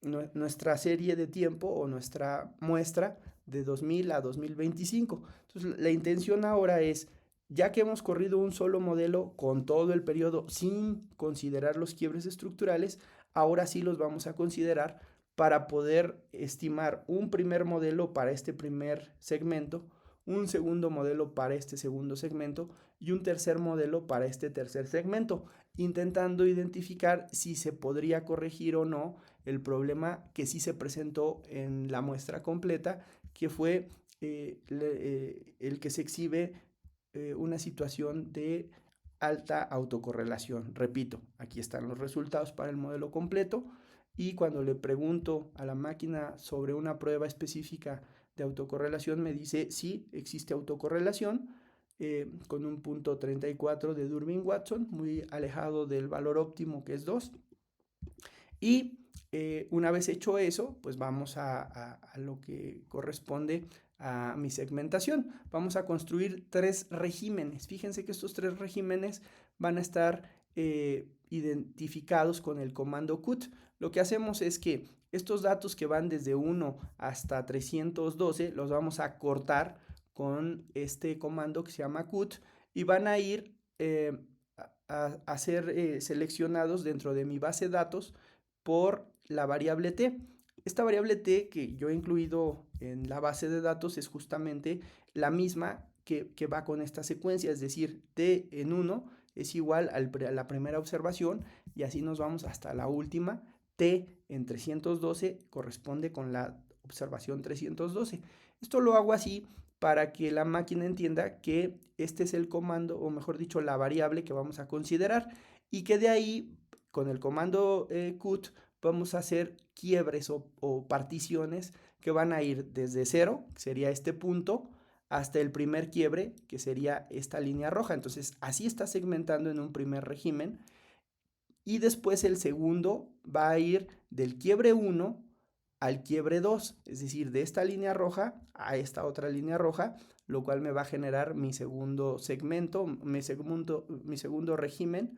nuestra serie de tiempo o nuestra muestra de 2000 a 2025. Entonces, la intención ahora es, ya que hemos corrido un solo modelo con todo el periodo sin considerar los quiebres estructurales, ahora sí los vamos a considerar para poder estimar un primer modelo para este primer segmento, un segundo modelo para este segundo segmento y un tercer modelo para este tercer segmento, intentando identificar si se podría corregir o no el problema que sí se presentó en la muestra completa, que fue el que se exhibe una situación de alta autocorrelación. Repito, aquí están los resultados para el modelo completo y cuando le pregunto a la máquina sobre una prueba específica de autocorrelación me dice sí, existe autocorrelación con un punto 34 de Durbin-Watson, muy alejado del valor óptimo que es 2. Y una vez hecho eso, pues vamos a lo que corresponde a mi segmentación. Vamos a construir 3 regímenes. Fíjense que estos 3 regímenes van a estar identificados con el comando cut. Lo que hacemos es que estos datos que van desde 1 hasta 312 los vamos a cortar con este comando que se llama cut y van a ir a ser seleccionados dentro de mi base de datos por la variable t. Esta variable t que yo he incluido en la base de datos es justamente la misma que va con esta secuencia, es decir, t en 1 es igual a la primera observación y así nos vamos hasta la última. T en 312 corresponde con la observación 312. Esto lo hago así para que la máquina entienda que este es el comando, o mejor dicho, la variable que vamos a considerar y que de ahí, con el comando cut, vamos a hacer quiebres o particiones que van a ir desde 0, que sería este punto, hasta el primer quiebre, que sería esta línea roja. Entonces, así está segmentando en un primer régimen. Y después el segundo va a ir del quiebre 1 al quiebre 2, es decir, de esta línea roja a esta otra línea roja, lo cual me va a generar mi segundo segmento, mi segundo régimen.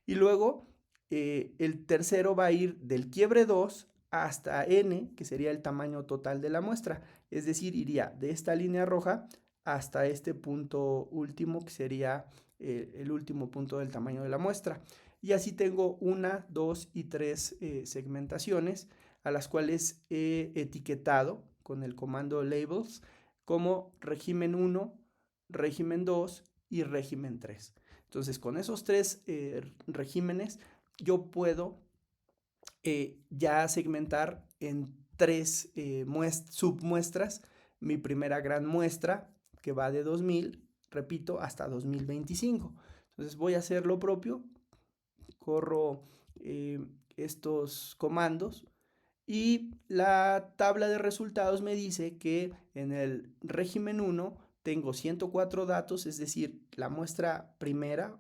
Y luego el tercero va a ir del quiebre 2 hasta n, que sería el tamaño total de la muestra. Es decir, iría de esta línea roja hasta este punto último, que sería el último punto del tamaño de la muestra. Y así tengo 1, 2 y 3 segmentaciones a las cuales he etiquetado con el comando labels como régimen 1, régimen 2 y régimen 3. Entonces, con esos 3 regímenes, yo puedo ya segmentar en 3 submuestras mi primera gran muestra, que va de 2000, repito, hasta 2025. Entonces, voy a hacer lo propio, corro estos comandos y la tabla de resultados me dice que en el régimen 1 tengo 104 datos, es decir, la muestra primera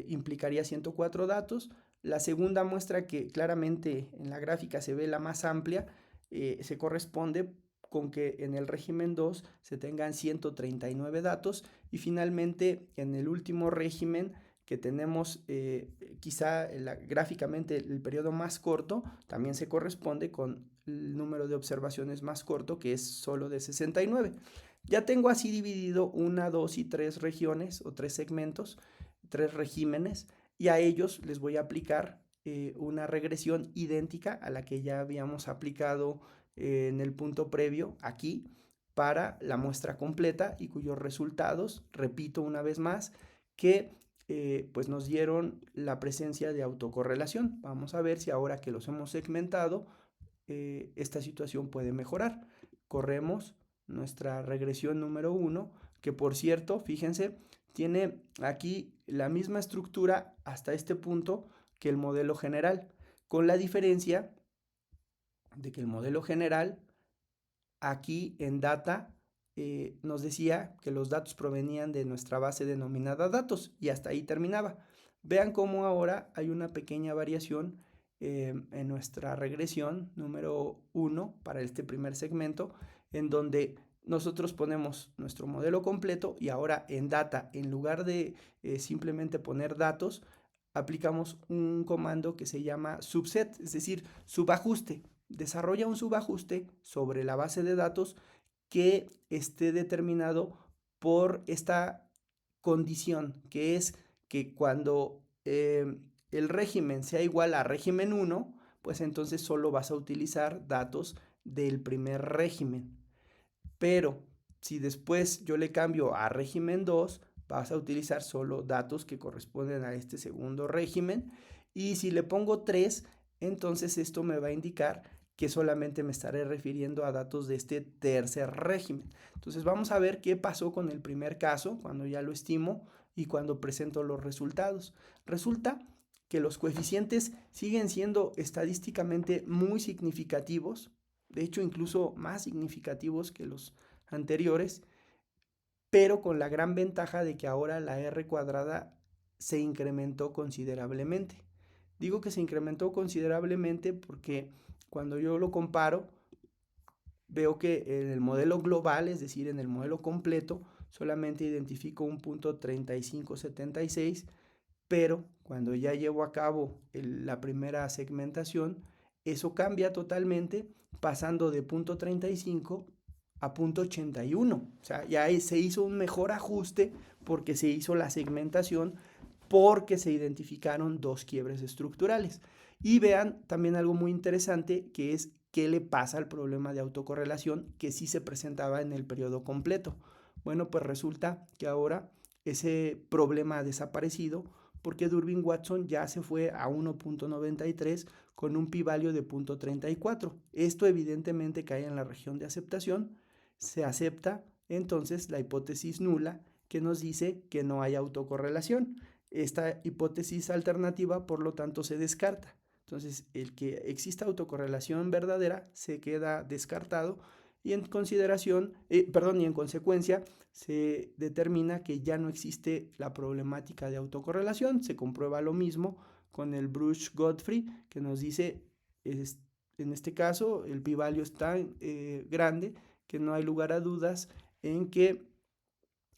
implicaría 104 datos. La segunda muestra, que claramente en la gráfica se ve la más amplia, se corresponde con que en el régimen 2 se tengan 139 datos y finalmente en el último régimen que tenemos quizá gráficamente el periodo más corto, también se corresponde con el número de observaciones más corto, que es solo de 69. Ya tengo así dividido 1, 2 y 3 regiones o 3 segmentos, 3 regímenes, y a ellos les voy a aplicar una regresión idéntica a la que ya habíamos aplicado en el punto previo aquí para la muestra completa y cuyos resultados, repito una vez más, que pues nos dieron la presencia de autocorrelación. Vamos a ver si ahora que los hemos segmentado, esta situación puede mejorar. Corremos nuestra regresión número 1, que por cierto, fíjense, tiene aquí la misma estructura hasta este punto que el modelo general, con la diferencia de que el modelo general aquí en data nos decía que los datos provenían de nuestra base denominada datos y hasta ahí terminaba. Vean cómo ahora hay una pequeña variación en nuestra regresión número 1 para este primer segmento, en donde nosotros ponemos nuestro modelo completo y ahora en data, en lugar de simplemente poner datos, aplicamos un comando que se llama subset, es decir, subajuste. Desarrolla un subajuste sobre la base de datos que esté determinado por esta condición, que es que cuando el régimen sea igual a régimen 1, pues entonces solo vas a utilizar datos del primer régimen. Pero si después yo le cambio a régimen 2, vas a utilizar solo datos que corresponden a este segundo régimen. Y si le pongo 3, entonces esto me va a indicar que solamente me estaré refiriendo a datos de este tercer régimen. Entonces vamos a ver qué pasó con el primer caso, cuando ya lo estimo y cuando presento los resultados. Resulta que los coeficientes siguen siendo estadísticamente muy significativos, de hecho incluso más significativos que los anteriores, pero con la gran ventaja de que ahora la R cuadrada se incrementó considerablemente. Digo que se incrementó considerablemente porque cuando yo lo comparo, veo que en el modelo global, es decir, en el modelo completo, solamente identifico un punto 3576, pero cuando ya llevo a cabo la primera segmentación, eso cambia totalmente, pasando de punto 35 a punto 81. O sea, ya se hizo un mejor ajuste porque se hizo la segmentación, porque se identificaron dos quiebres estructurales. Y vean también algo muy interesante, que es qué le pasa al problema de autocorrelación que sí se presentaba en el periodo completo. Bueno, pues resulta que ahora ese problema ha desaparecido porque Durbin-Watson ya se fue a 1.93 con un pi-value de 0.34. Esto evidentemente cae en la región de aceptación. Se acepta entonces la hipótesis nula que nos dice que no hay autocorrelación. Esta hipótesis alternativa, por lo tanto, se descarta. Entonces, el que exista autocorrelación verdadera se queda descartado y en consideración, y en consecuencia, se determina que ya no existe la problemática de autocorrelación. Se comprueba lo mismo con el Bruch-Godfrey, que nos dice, en este caso, el pi-value es tan grande que no hay lugar a dudas en que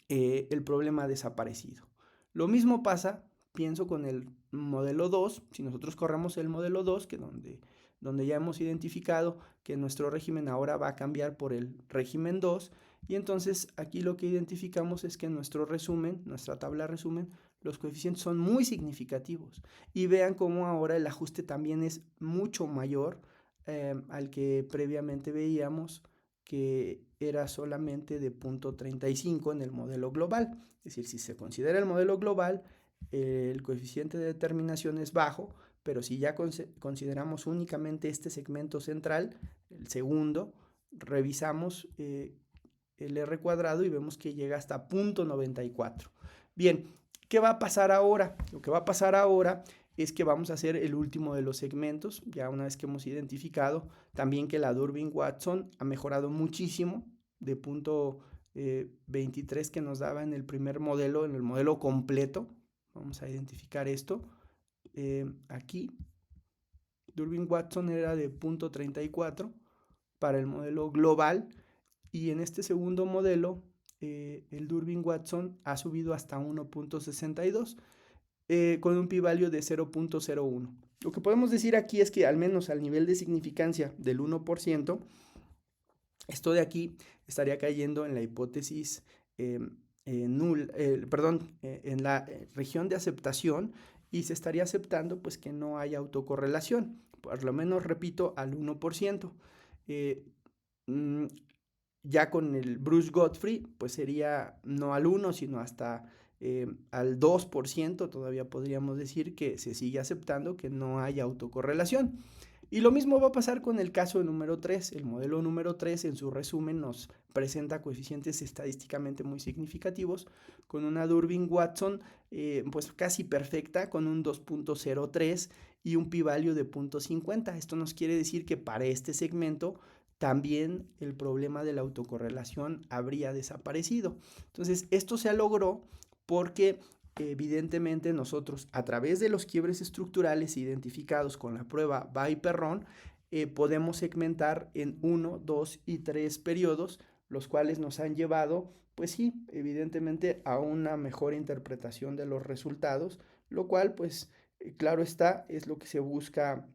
el problema ha desaparecido. Lo mismo pasa, pienso, con el modelo 2. Si nosotros corremos el modelo 2, que donde ya hemos identificado que nuestro régimen ahora va a cambiar por el régimen 2, y entonces aquí lo que identificamos es que en nuestro resumen, nuestra tabla resumen, los coeficientes son muy significativos. Y vean cómo ahora el ajuste también es mucho mayor al que previamente veíamos, que era solamente de 0.35 en el modelo global. Es decir, si se considera el modelo global, el coeficiente de determinación es bajo, pero si ya consideramos únicamente este segmento central, el segundo, revisamos el R cuadrado y vemos que llega hasta 0.94. Bien, ¿qué va a pasar ahora? Lo que va a pasar ahora es que vamos a hacer el último de los segmentos, ya una vez que hemos identificado también que la Durbin-Watson ha mejorado muchísimo de punto 23 que nos daba en el primer modelo, en el modelo completo. Vamos a identificar esto. Aquí, Durbin-Watson era de punto 34 para el modelo global, y en este segundo modelo el Durbin-Watson ha subido hasta 1.62 con un pi-value de 0.01. Lo que podemos decir aquí es que al menos al nivel de significancia del 1%, esto de aquí estaría cayendo en la hipótesis en la región de aceptación, y se estaría aceptando pues que no hay autocorrelación, por lo menos, repito, al 1%. Ya con el Bruce Godfrey, pues sería no al 1, sino hasta al 2%, todavía podríamos decir que se sigue aceptando que no hay autocorrelación. Y lo mismo va a pasar con el caso número 3. El modelo número 3 en su resumen nos presenta coeficientes estadísticamente muy significativos, con una Durbin-Watson pues casi perfecta, con un 2.03 y un pi-value de 0.50. Esto nos quiere decir que para este segmento también el problema de la autocorrelación habría desaparecido. Entonces, esto se logró porque evidentemente nosotros, a través de los quiebres estructurales identificados con la prueba Bay-Perron, podemos segmentar en 1, 2 y 3 periodos, los cuales nos han llevado, pues sí, evidentemente a una mejor interpretación de los resultados, lo cual, pues, claro está, es lo que se busca,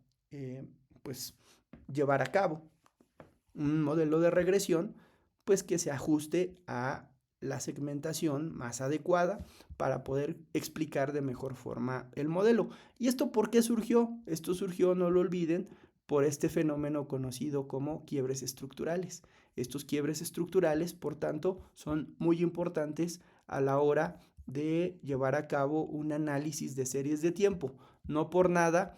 pues, llevar a cabo. Un modelo de regresión, pues, que se ajuste a la segmentación más adecuada para poder explicar de mejor forma el modelo. ¿Y esto por qué surgió? Esto surgió, no lo olviden, por este fenómeno conocido como quiebres estructurales. Estos quiebres estructurales, por tanto, son muy importantes a la hora de llevar a cabo un análisis de series de tiempo. No por nada,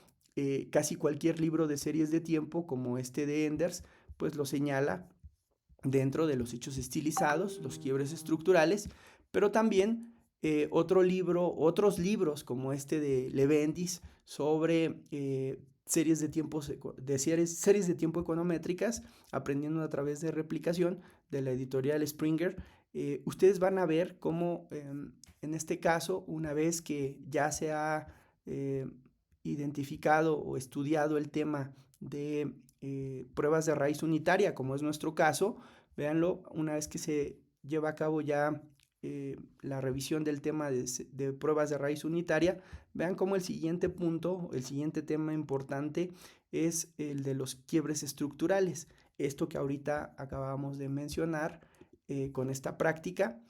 casi cualquier libro de series de tiempo, como este de Enders, pues lo señala dentro de los hechos estilizados, los quiebres estructurales, pero también otros libros como este de Levendis sobre series de tiempo econométricas, aprendiendo a través de replicación, de la editorial Springer, ustedes van a ver cómo en este caso, una vez que ya se ha identificado o estudiado el tema de pruebas de raíz unitaria, como es nuestro caso, véanlo, una vez que se lleva a cabo ya la revisión del tema de pruebas de raíz unitaria, vean cómo el siguiente punto, el siguiente tema importante es el de los quiebres estructurales. Esto que ahorita acabamos de mencionar con esta práctica,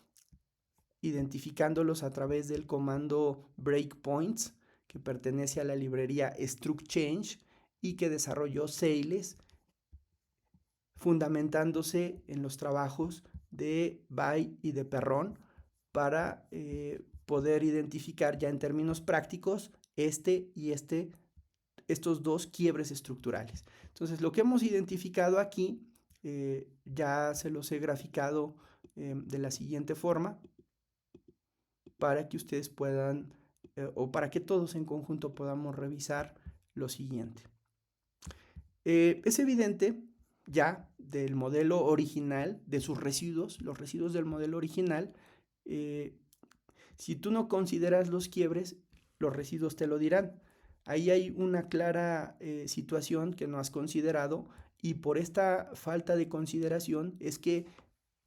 identificándolos a través del comando breakpoints, que pertenece a la librería StructChange y que desarrolló Seiles, fundamentándose en los trabajos de Bay y de Perron para poder identificar ya en términos prácticos estos dos quiebres estructurales. Entonces, lo que hemos identificado aquí, ya se los he graficado de la siguiente forma, para que ustedes puedan, o para que todos en conjunto podamos revisar lo siguiente. Es evidente ya del modelo original, de sus residuos, los residuos del modelo original, si tú no consideras los quiebres, los residuos te lo dirán. Ahí hay una clara situación que no has considerado y por esta falta de consideración es que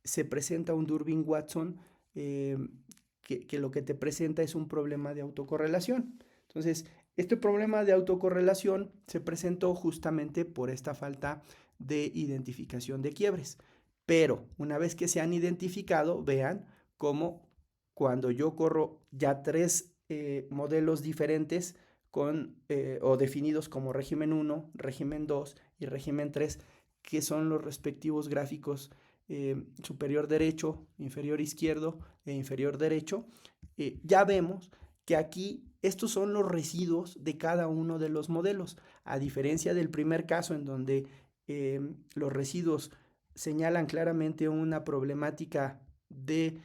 se presenta un Durbin-Watson que lo que te presenta es un problema de autocorrelación. Entonces, este problema de autocorrelación se presentó justamente por esta falta de identificación de quiebres. Pero una vez que se han identificado, vean cómo cuando yo corro ya tres modelos diferentes o definidos como régimen 1, régimen 2 y régimen 3, que son los respectivos gráficos superior derecho, inferior izquierdo e inferior derecho, ya vemos que aquí estos son los residuos de cada uno de los modelos, a diferencia del primer caso en donde los residuos señalan claramente una problemática de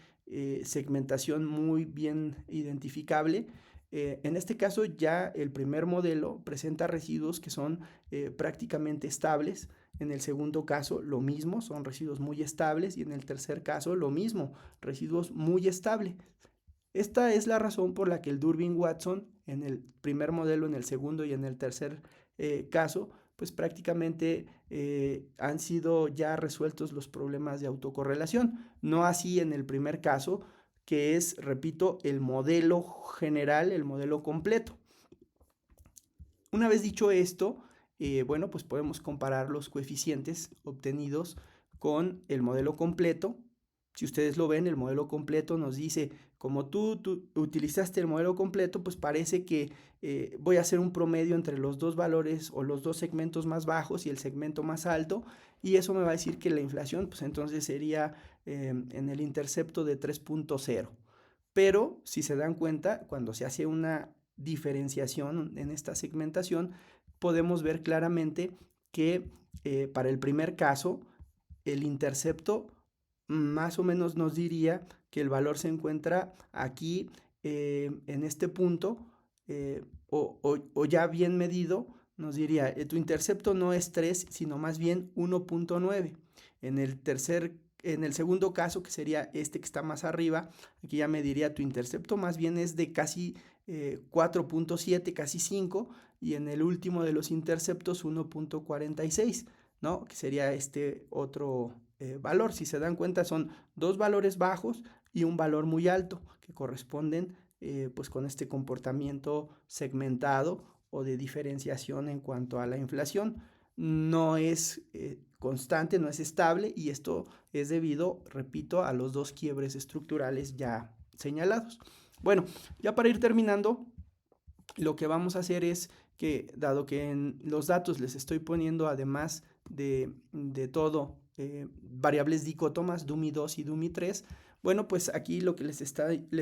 segmentación muy bien identificable. En este caso ya el primer modelo presenta residuos que son prácticamente estables. En el segundo caso lo mismo, son residuos muy estables y en el tercer caso lo mismo, residuos muy estables. Esta es la razón por la que el Durbin-Watson en el primer modelo, en el segundo y en el tercer caso, pues prácticamente han sido ya resueltos los problemas de autocorrelación. No así en el primer caso, que es, repito, el modelo general, el modelo completo. Una vez dicho esto, bueno, pues podemos comparar los coeficientes obtenidos con el modelo completo. Si ustedes lo ven, el modelo completo nos dice, como tú utilizaste el modelo completo, pues parece que voy a hacer un promedio entre los dos valores o los dos segmentos más bajos y el segmento más alto, y eso me va a decir que la inflación, pues entonces sería en el intercepto de 3.0. Pero si se dan cuenta, cuando se hace una diferenciación en esta segmentación, podemos ver claramente que para el primer caso, el intercepto más o menos nos diría que el valor se encuentra aquí en este punto o ya bien medido, nos diría tu intercepto no es 3, sino más bien 1.9. En el segundo caso, que sería este que está más arriba, aquí ya me diría tu intercepto más bien es de casi 4.7, casi 5, y en el último de los interceptos 1.46, ¿no? Que sería este otro valor. Si se dan cuenta, son dos valores bajos y un valor muy alto que corresponden pues con este comportamiento segmentado o de diferenciación en cuanto a la inflación. No es constante, no es estable, y esto es debido, repito, a los dos quiebres estructurales ya señalados. Bueno, ya para ir terminando, lo que vamos a hacer es que, dado que en los datos les estoy poniendo, además de todo, variables dicótomas, DUMI 2 y DUMI 3, bueno, pues aquí lo que les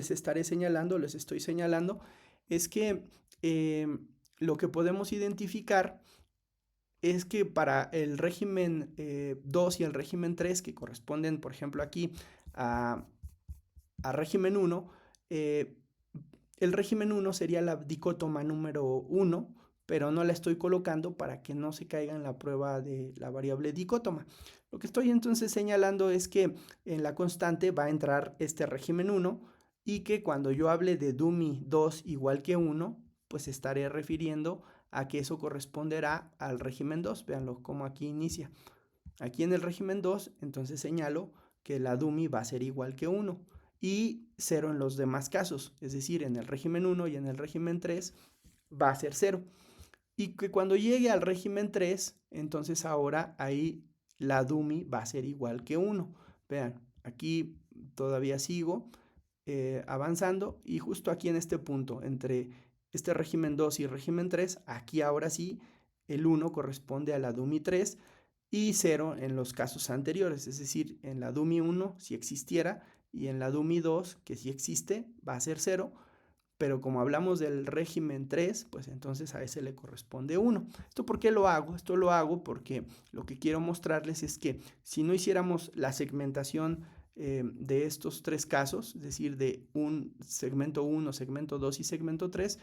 estoy señalando, es que lo que podemos identificar es que para el régimen 2 y el régimen 3, que corresponden, por ejemplo, aquí a régimen 1, el régimen 1 sería la dicótoma número 1, pero no la estoy colocando para que no se caiga en la prueba de la variable dicótoma. Lo que estoy entonces señalando es que en la constante va a entrar este régimen 1 y que cuando yo hable de dummy 2 igual que 1, pues estaré refiriendo a que eso corresponderá al régimen 2. Véanlo como aquí inicia. Aquí en el régimen 2, entonces señalo que la dummy va a ser igual que 1 y 0 en los demás casos, es decir, en el régimen 1 y en el régimen 3 va a ser 0. Y que cuando llegue al régimen 3, entonces ahora ahí la dummy va a ser igual que 1. Vean, aquí todavía sigo avanzando y justo aquí en este punto, entre este régimen 2 y régimen 3, aquí ahora sí el 1 corresponde a la dummy 3 y 0 en los casos anteriores, es decir, en la dummy 1 si existiera y en la dummy 2 que sí existe va a ser 0, pero como hablamos del régimen 3, pues entonces a ese le corresponde 1. ¿Esto por qué lo hago? Esto lo hago porque lo que quiero mostrarles es que si no hiciéramos la segmentación de estos tres casos, es decir, de un segmento 1, segmento 2 y segmento 3,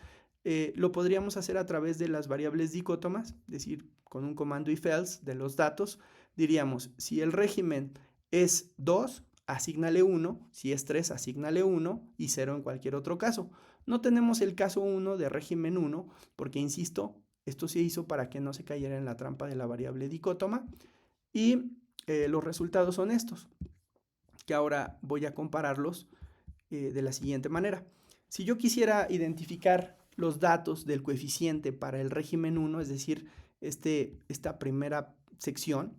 lo podríamos hacer a través de las variables dicótomas, es decir, con un comando if else de los datos, diríamos, si el régimen es 2, asígnale 1, si es 3, asígnale 1 y 0 en cualquier otro caso. No tenemos el caso 1 de régimen 1 porque, insisto, esto se hizo para que no se cayera en la trampa de la variable dicótoma y los resultados son estos, que ahora voy a compararlos de la siguiente manera. Si yo quisiera identificar los datos del coeficiente para el régimen 1, es decir, esta primera sección,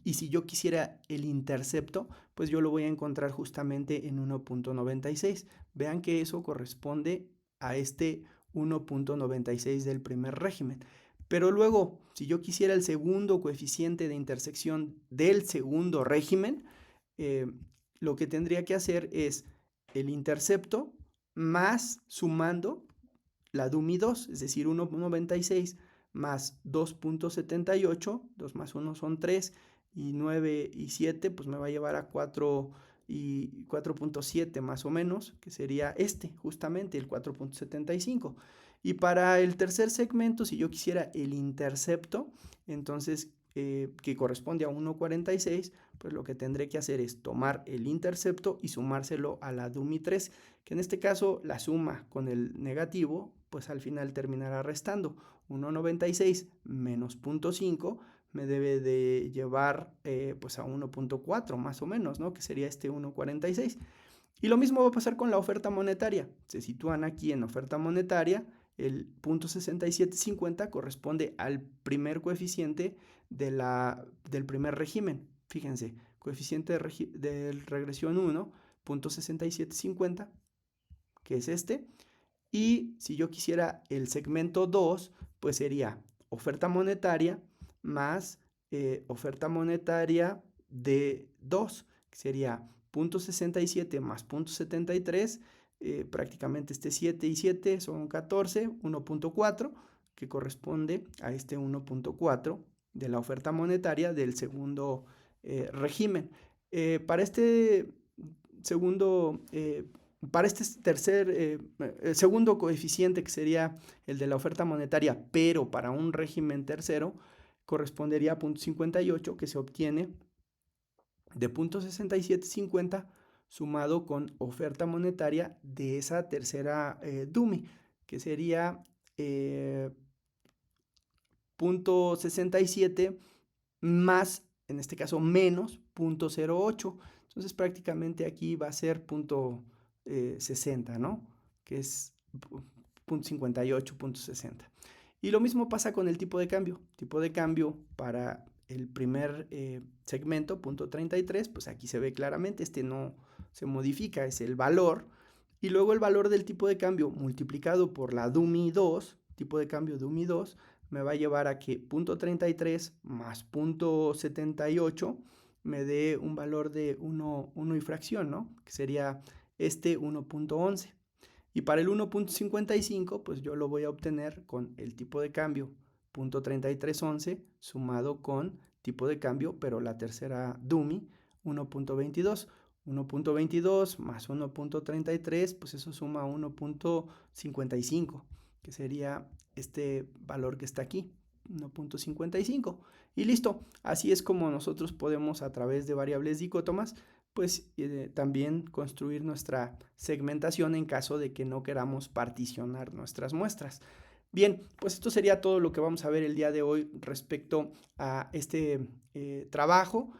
y si yo quisiera el intercepto, pues yo lo voy a encontrar justamente en 1.96. Vean que eso corresponde a este 1.96 del primer régimen. Pero luego, si yo quisiera el segundo coeficiente de intersección del segundo régimen, eh, lo que tendría que hacer es el intercepto más sumando la dummy 2, es decir, 1.96 más 2.78, 2 más 1 son 3, y 9 y 7, pues me va a llevar a 4 y 4.7 más o menos, que sería justamente el 4.75. Y para el tercer segmento, si yo quisiera el intercepto, entonces que corresponde a 1.46, pues lo que tendré que hacer es tomar el intercepto y sumárselo a la dummy 3, que en este caso la suma con el negativo, pues al final terminará restando 1.96 menos 0.5 me debe de llevar pues a 1.4 más o menos, ¿no? Que sería este 1.46. Y lo mismo va a pasar con la oferta monetaria. Se sitúan aquí en oferta monetaria. El 0.6750 corresponde al primer coeficiente del primer régimen. Fíjense, coeficiente de regresión 1, 0.6750, que es este. Y si yo quisiera el segmento 2, pues sería oferta monetaria más oferta monetaria de 2, que sería 0.67 más 0.73, prácticamente este 7 y 7 son 14, 1.4, que corresponde a este 1.4 de la oferta monetaria del segundo régimen. Para este segundo para este segundo coeficiente, que sería el de la oferta monetaria, pero para un régimen tercero, correspondería a 0.58, que se obtiene de 0.6750 sumado con oferta monetaria de esa tercera dummy, que sería 0.67 más, en este caso, menos 0.08. Entonces prácticamente aquí va a ser 0.60, ¿no? Que es 0.58, 0.60. Y lo mismo pasa con el tipo de cambio. Tipo de cambio para el primer segmento, 0.33, pues aquí se ve claramente, este no se modifica, es el valor. Y luego el valor del tipo de cambio multiplicado por la dummy 2, tipo de cambio dummy 2, me va a llevar a que 0.33 más 0.78 me dé un valor de 1 y fracción, ¿no? Que sería este 1.11. Y para el 1.55, pues yo lo voy a obtener con el tipo de cambio 0.3311 sumado con tipo de cambio, pero la tercera dummy, 1.22. 1.22 más 1.33, pues eso suma 1.55, que sería este valor que está aquí, 1.55. Y listo, así es como nosotros podemos, a través de variables dicótomas, pues también construir nuestra segmentación en caso de que no queramos particionar nuestras muestras. Bien, pues esto sería todo lo que vamos a ver el día de hoy respecto a este trabajo.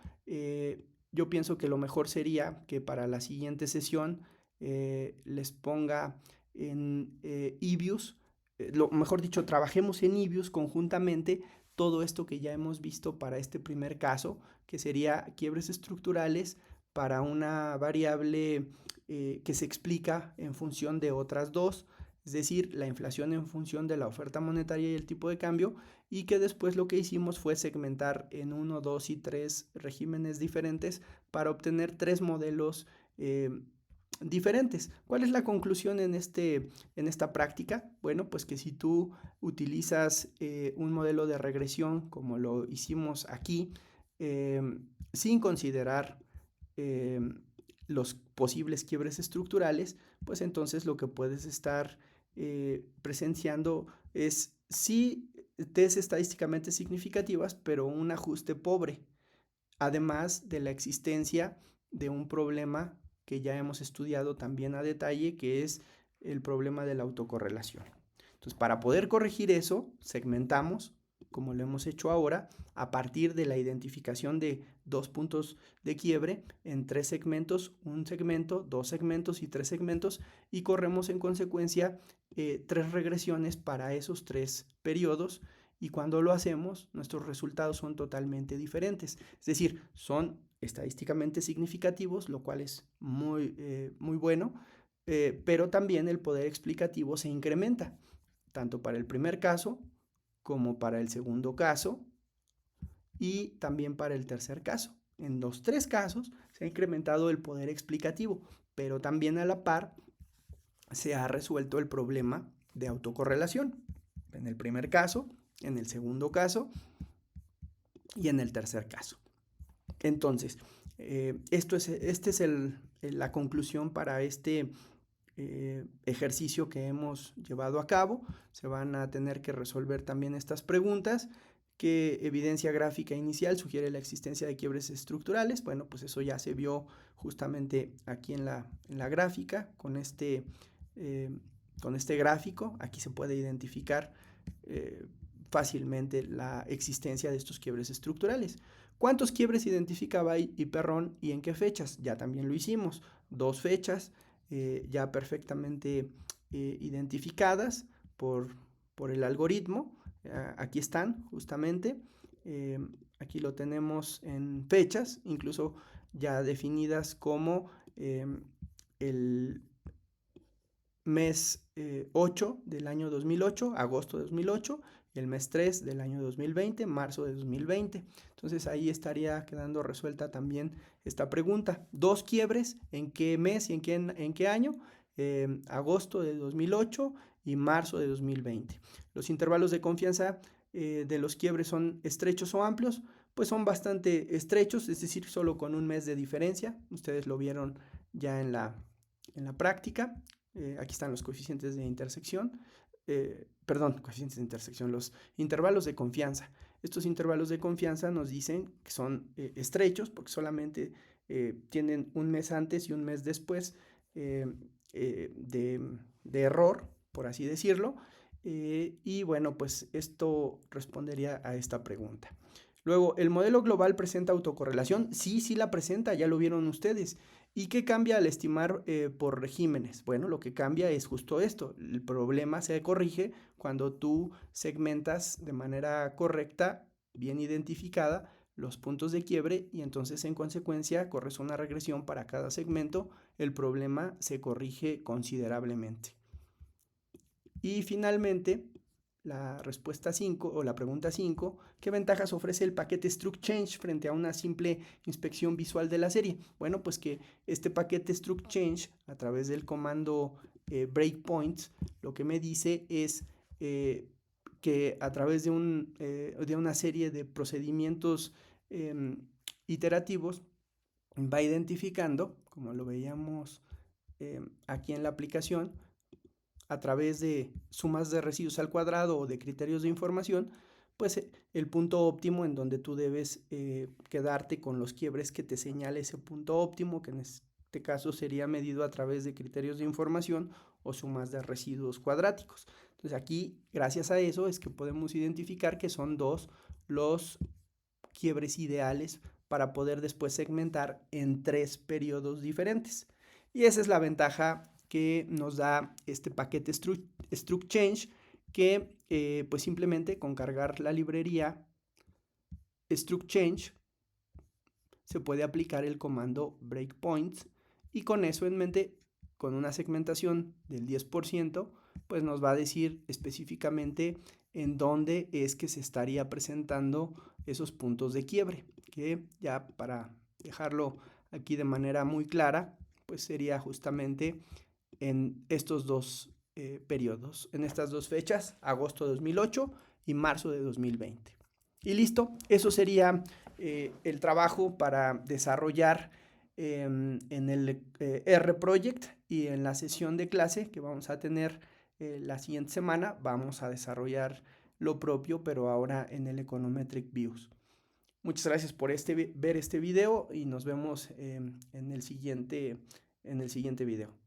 Yo pienso que lo mejor sería que para la siguiente sesión les ponga en eViews, lo mejor dicho, trabajemos en eViews conjuntamente todo esto que ya hemos visto para este primer caso, que sería quiebres estructurales para una variable que se explica en función de otras dos, es decir, la inflación en función de la oferta monetaria y el tipo de cambio, y que después lo que hicimos fue segmentar en 1, 2 y 3 regímenes diferentes para obtener 3 modelos diferentes. ¿Cuál es la conclusión en esta práctica? Bueno, pues que si tú utilizas un modelo de regresión como lo hicimos aquí, sin considerar los posibles quiebres estructurales, pues entonces lo que puedes estar presenciando es sí test estadísticamente significativas, pero un ajuste pobre, además de la existencia de un problema que ya hemos estudiado también a detalle, que es el problema de la autocorrelación. Entonces, para poder corregir eso, segmentamos, como lo hemos hecho ahora, a partir de la identificación de 2 puntos de quiebre en 3 segmentos, un segmento, 2 segmentos y 3 segmentos, y corremos en consecuencia 3 regresiones para esos 3 periodos, y cuando lo hacemos, nuestros resultados son totalmente diferentes. Es decir, son estadísticamente significativos, lo cual es muy bueno, pero también el poder explicativo se incrementa, tanto para el primer caso como para el segundo caso y también para el tercer caso. En los 3 casos se ha incrementado el poder explicativo, pero también a la par se ha resuelto el problema de autocorrelación. En el primer caso, en el segundo caso y en el tercer caso. Entonces, esta es la conclusión para este ejercicio que hemos llevado a cabo. Se van a tener que resolver también estas preguntas. ¿Qué evidencia gráfica inicial sugiere la existencia de quiebres estructurales? Bueno, pues eso ya se vio justamente aquí en la gráfica con este gráfico. Aquí se puede identificar fácilmente la existencia de estos quiebres estructurales. ¿Cuántos quiebres identificaba y Perrón y en qué fechas? Ya también lo hicimos. 2 fechas ya perfectamente identificadas por el algoritmo. Aquí están justamente. Aquí lo tenemos en fechas, incluso ya definidas como el mes 8 del año 2008, agosto de 2008, el mes 3 del año 2020, marzo de 2020. Entonces ahí estaría quedando resuelta también esta pregunta. 2 quiebres, ¿en qué mes y en qué año? Agosto de 2008 y marzo de 2020. Los intervalos de confianza de los quiebres son estrechos o amplios, pues son bastante estrechos, es decir, solo con un mes de diferencia. Ustedes lo vieron ya en la práctica. Aquí están los coeficientes de intersección, coeficientes de intersección, los intervalos de confianza. Estos intervalos de confianza nos dicen que son estrechos porque solamente tienen un mes antes y un mes después de error, por así decirlo. Y bueno, pues esto respondería a esta pregunta. Luego, ¿el modelo global presenta autocorrelación? Sí, sí la presenta, ya lo vieron ustedes. ¿Y qué cambia al estimar por regímenes? Bueno, lo que cambia es justo esto. El problema se corrige cuando tú segmentas de manera correcta, bien identificada, los puntos de quiebre y entonces en consecuencia corres una regresión para cada segmento. El problema se corrige considerablemente. Y finalmente, la respuesta 5 o la pregunta 5, ¿qué ventajas ofrece el paquete struct change frente a una simple inspección visual de la serie? Bueno, pues que este paquete struct change a través del comando breakpoints lo que me dice es que a través de una serie de procedimientos iterativos va identificando, como lo veíamos aquí en la aplicación, a través de sumas de residuos al cuadrado o de criterios de información, pues el punto óptimo en donde tú debes quedarte con los quiebres que te señale ese punto óptimo, que en este caso sería medido a través de criterios de información o sumas de residuos cuadráticos. Entonces aquí, gracias a eso, es que podemos identificar que son dos los quiebres ideales para poder después segmentar en 3 periodos diferentes. Y esa es la ventaja que nos da este paquete Struct Change, que pues simplemente con cargar la librería Struct Change se puede aplicar el comando breakpoints, y con eso en mente, con una segmentación del 10%, pues nos va a decir específicamente en dónde es que se estaría presentando esos puntos de quiebre, que ya para dejarlo aquí de manera muy clara, pues sería justamente en estos dos periodos, en estas dos fechas, agosto de 2008 y marzo de 2020. Y listo, eso sería el trabajo para desarrollar en el R Project, y en la sesión de clase que vamos a tener la siguiente semana vamos a desarrollar lo propio, pero ahora en el Econometric Views. Muchas gracias por ver este video y nos vemos en el siguiente video.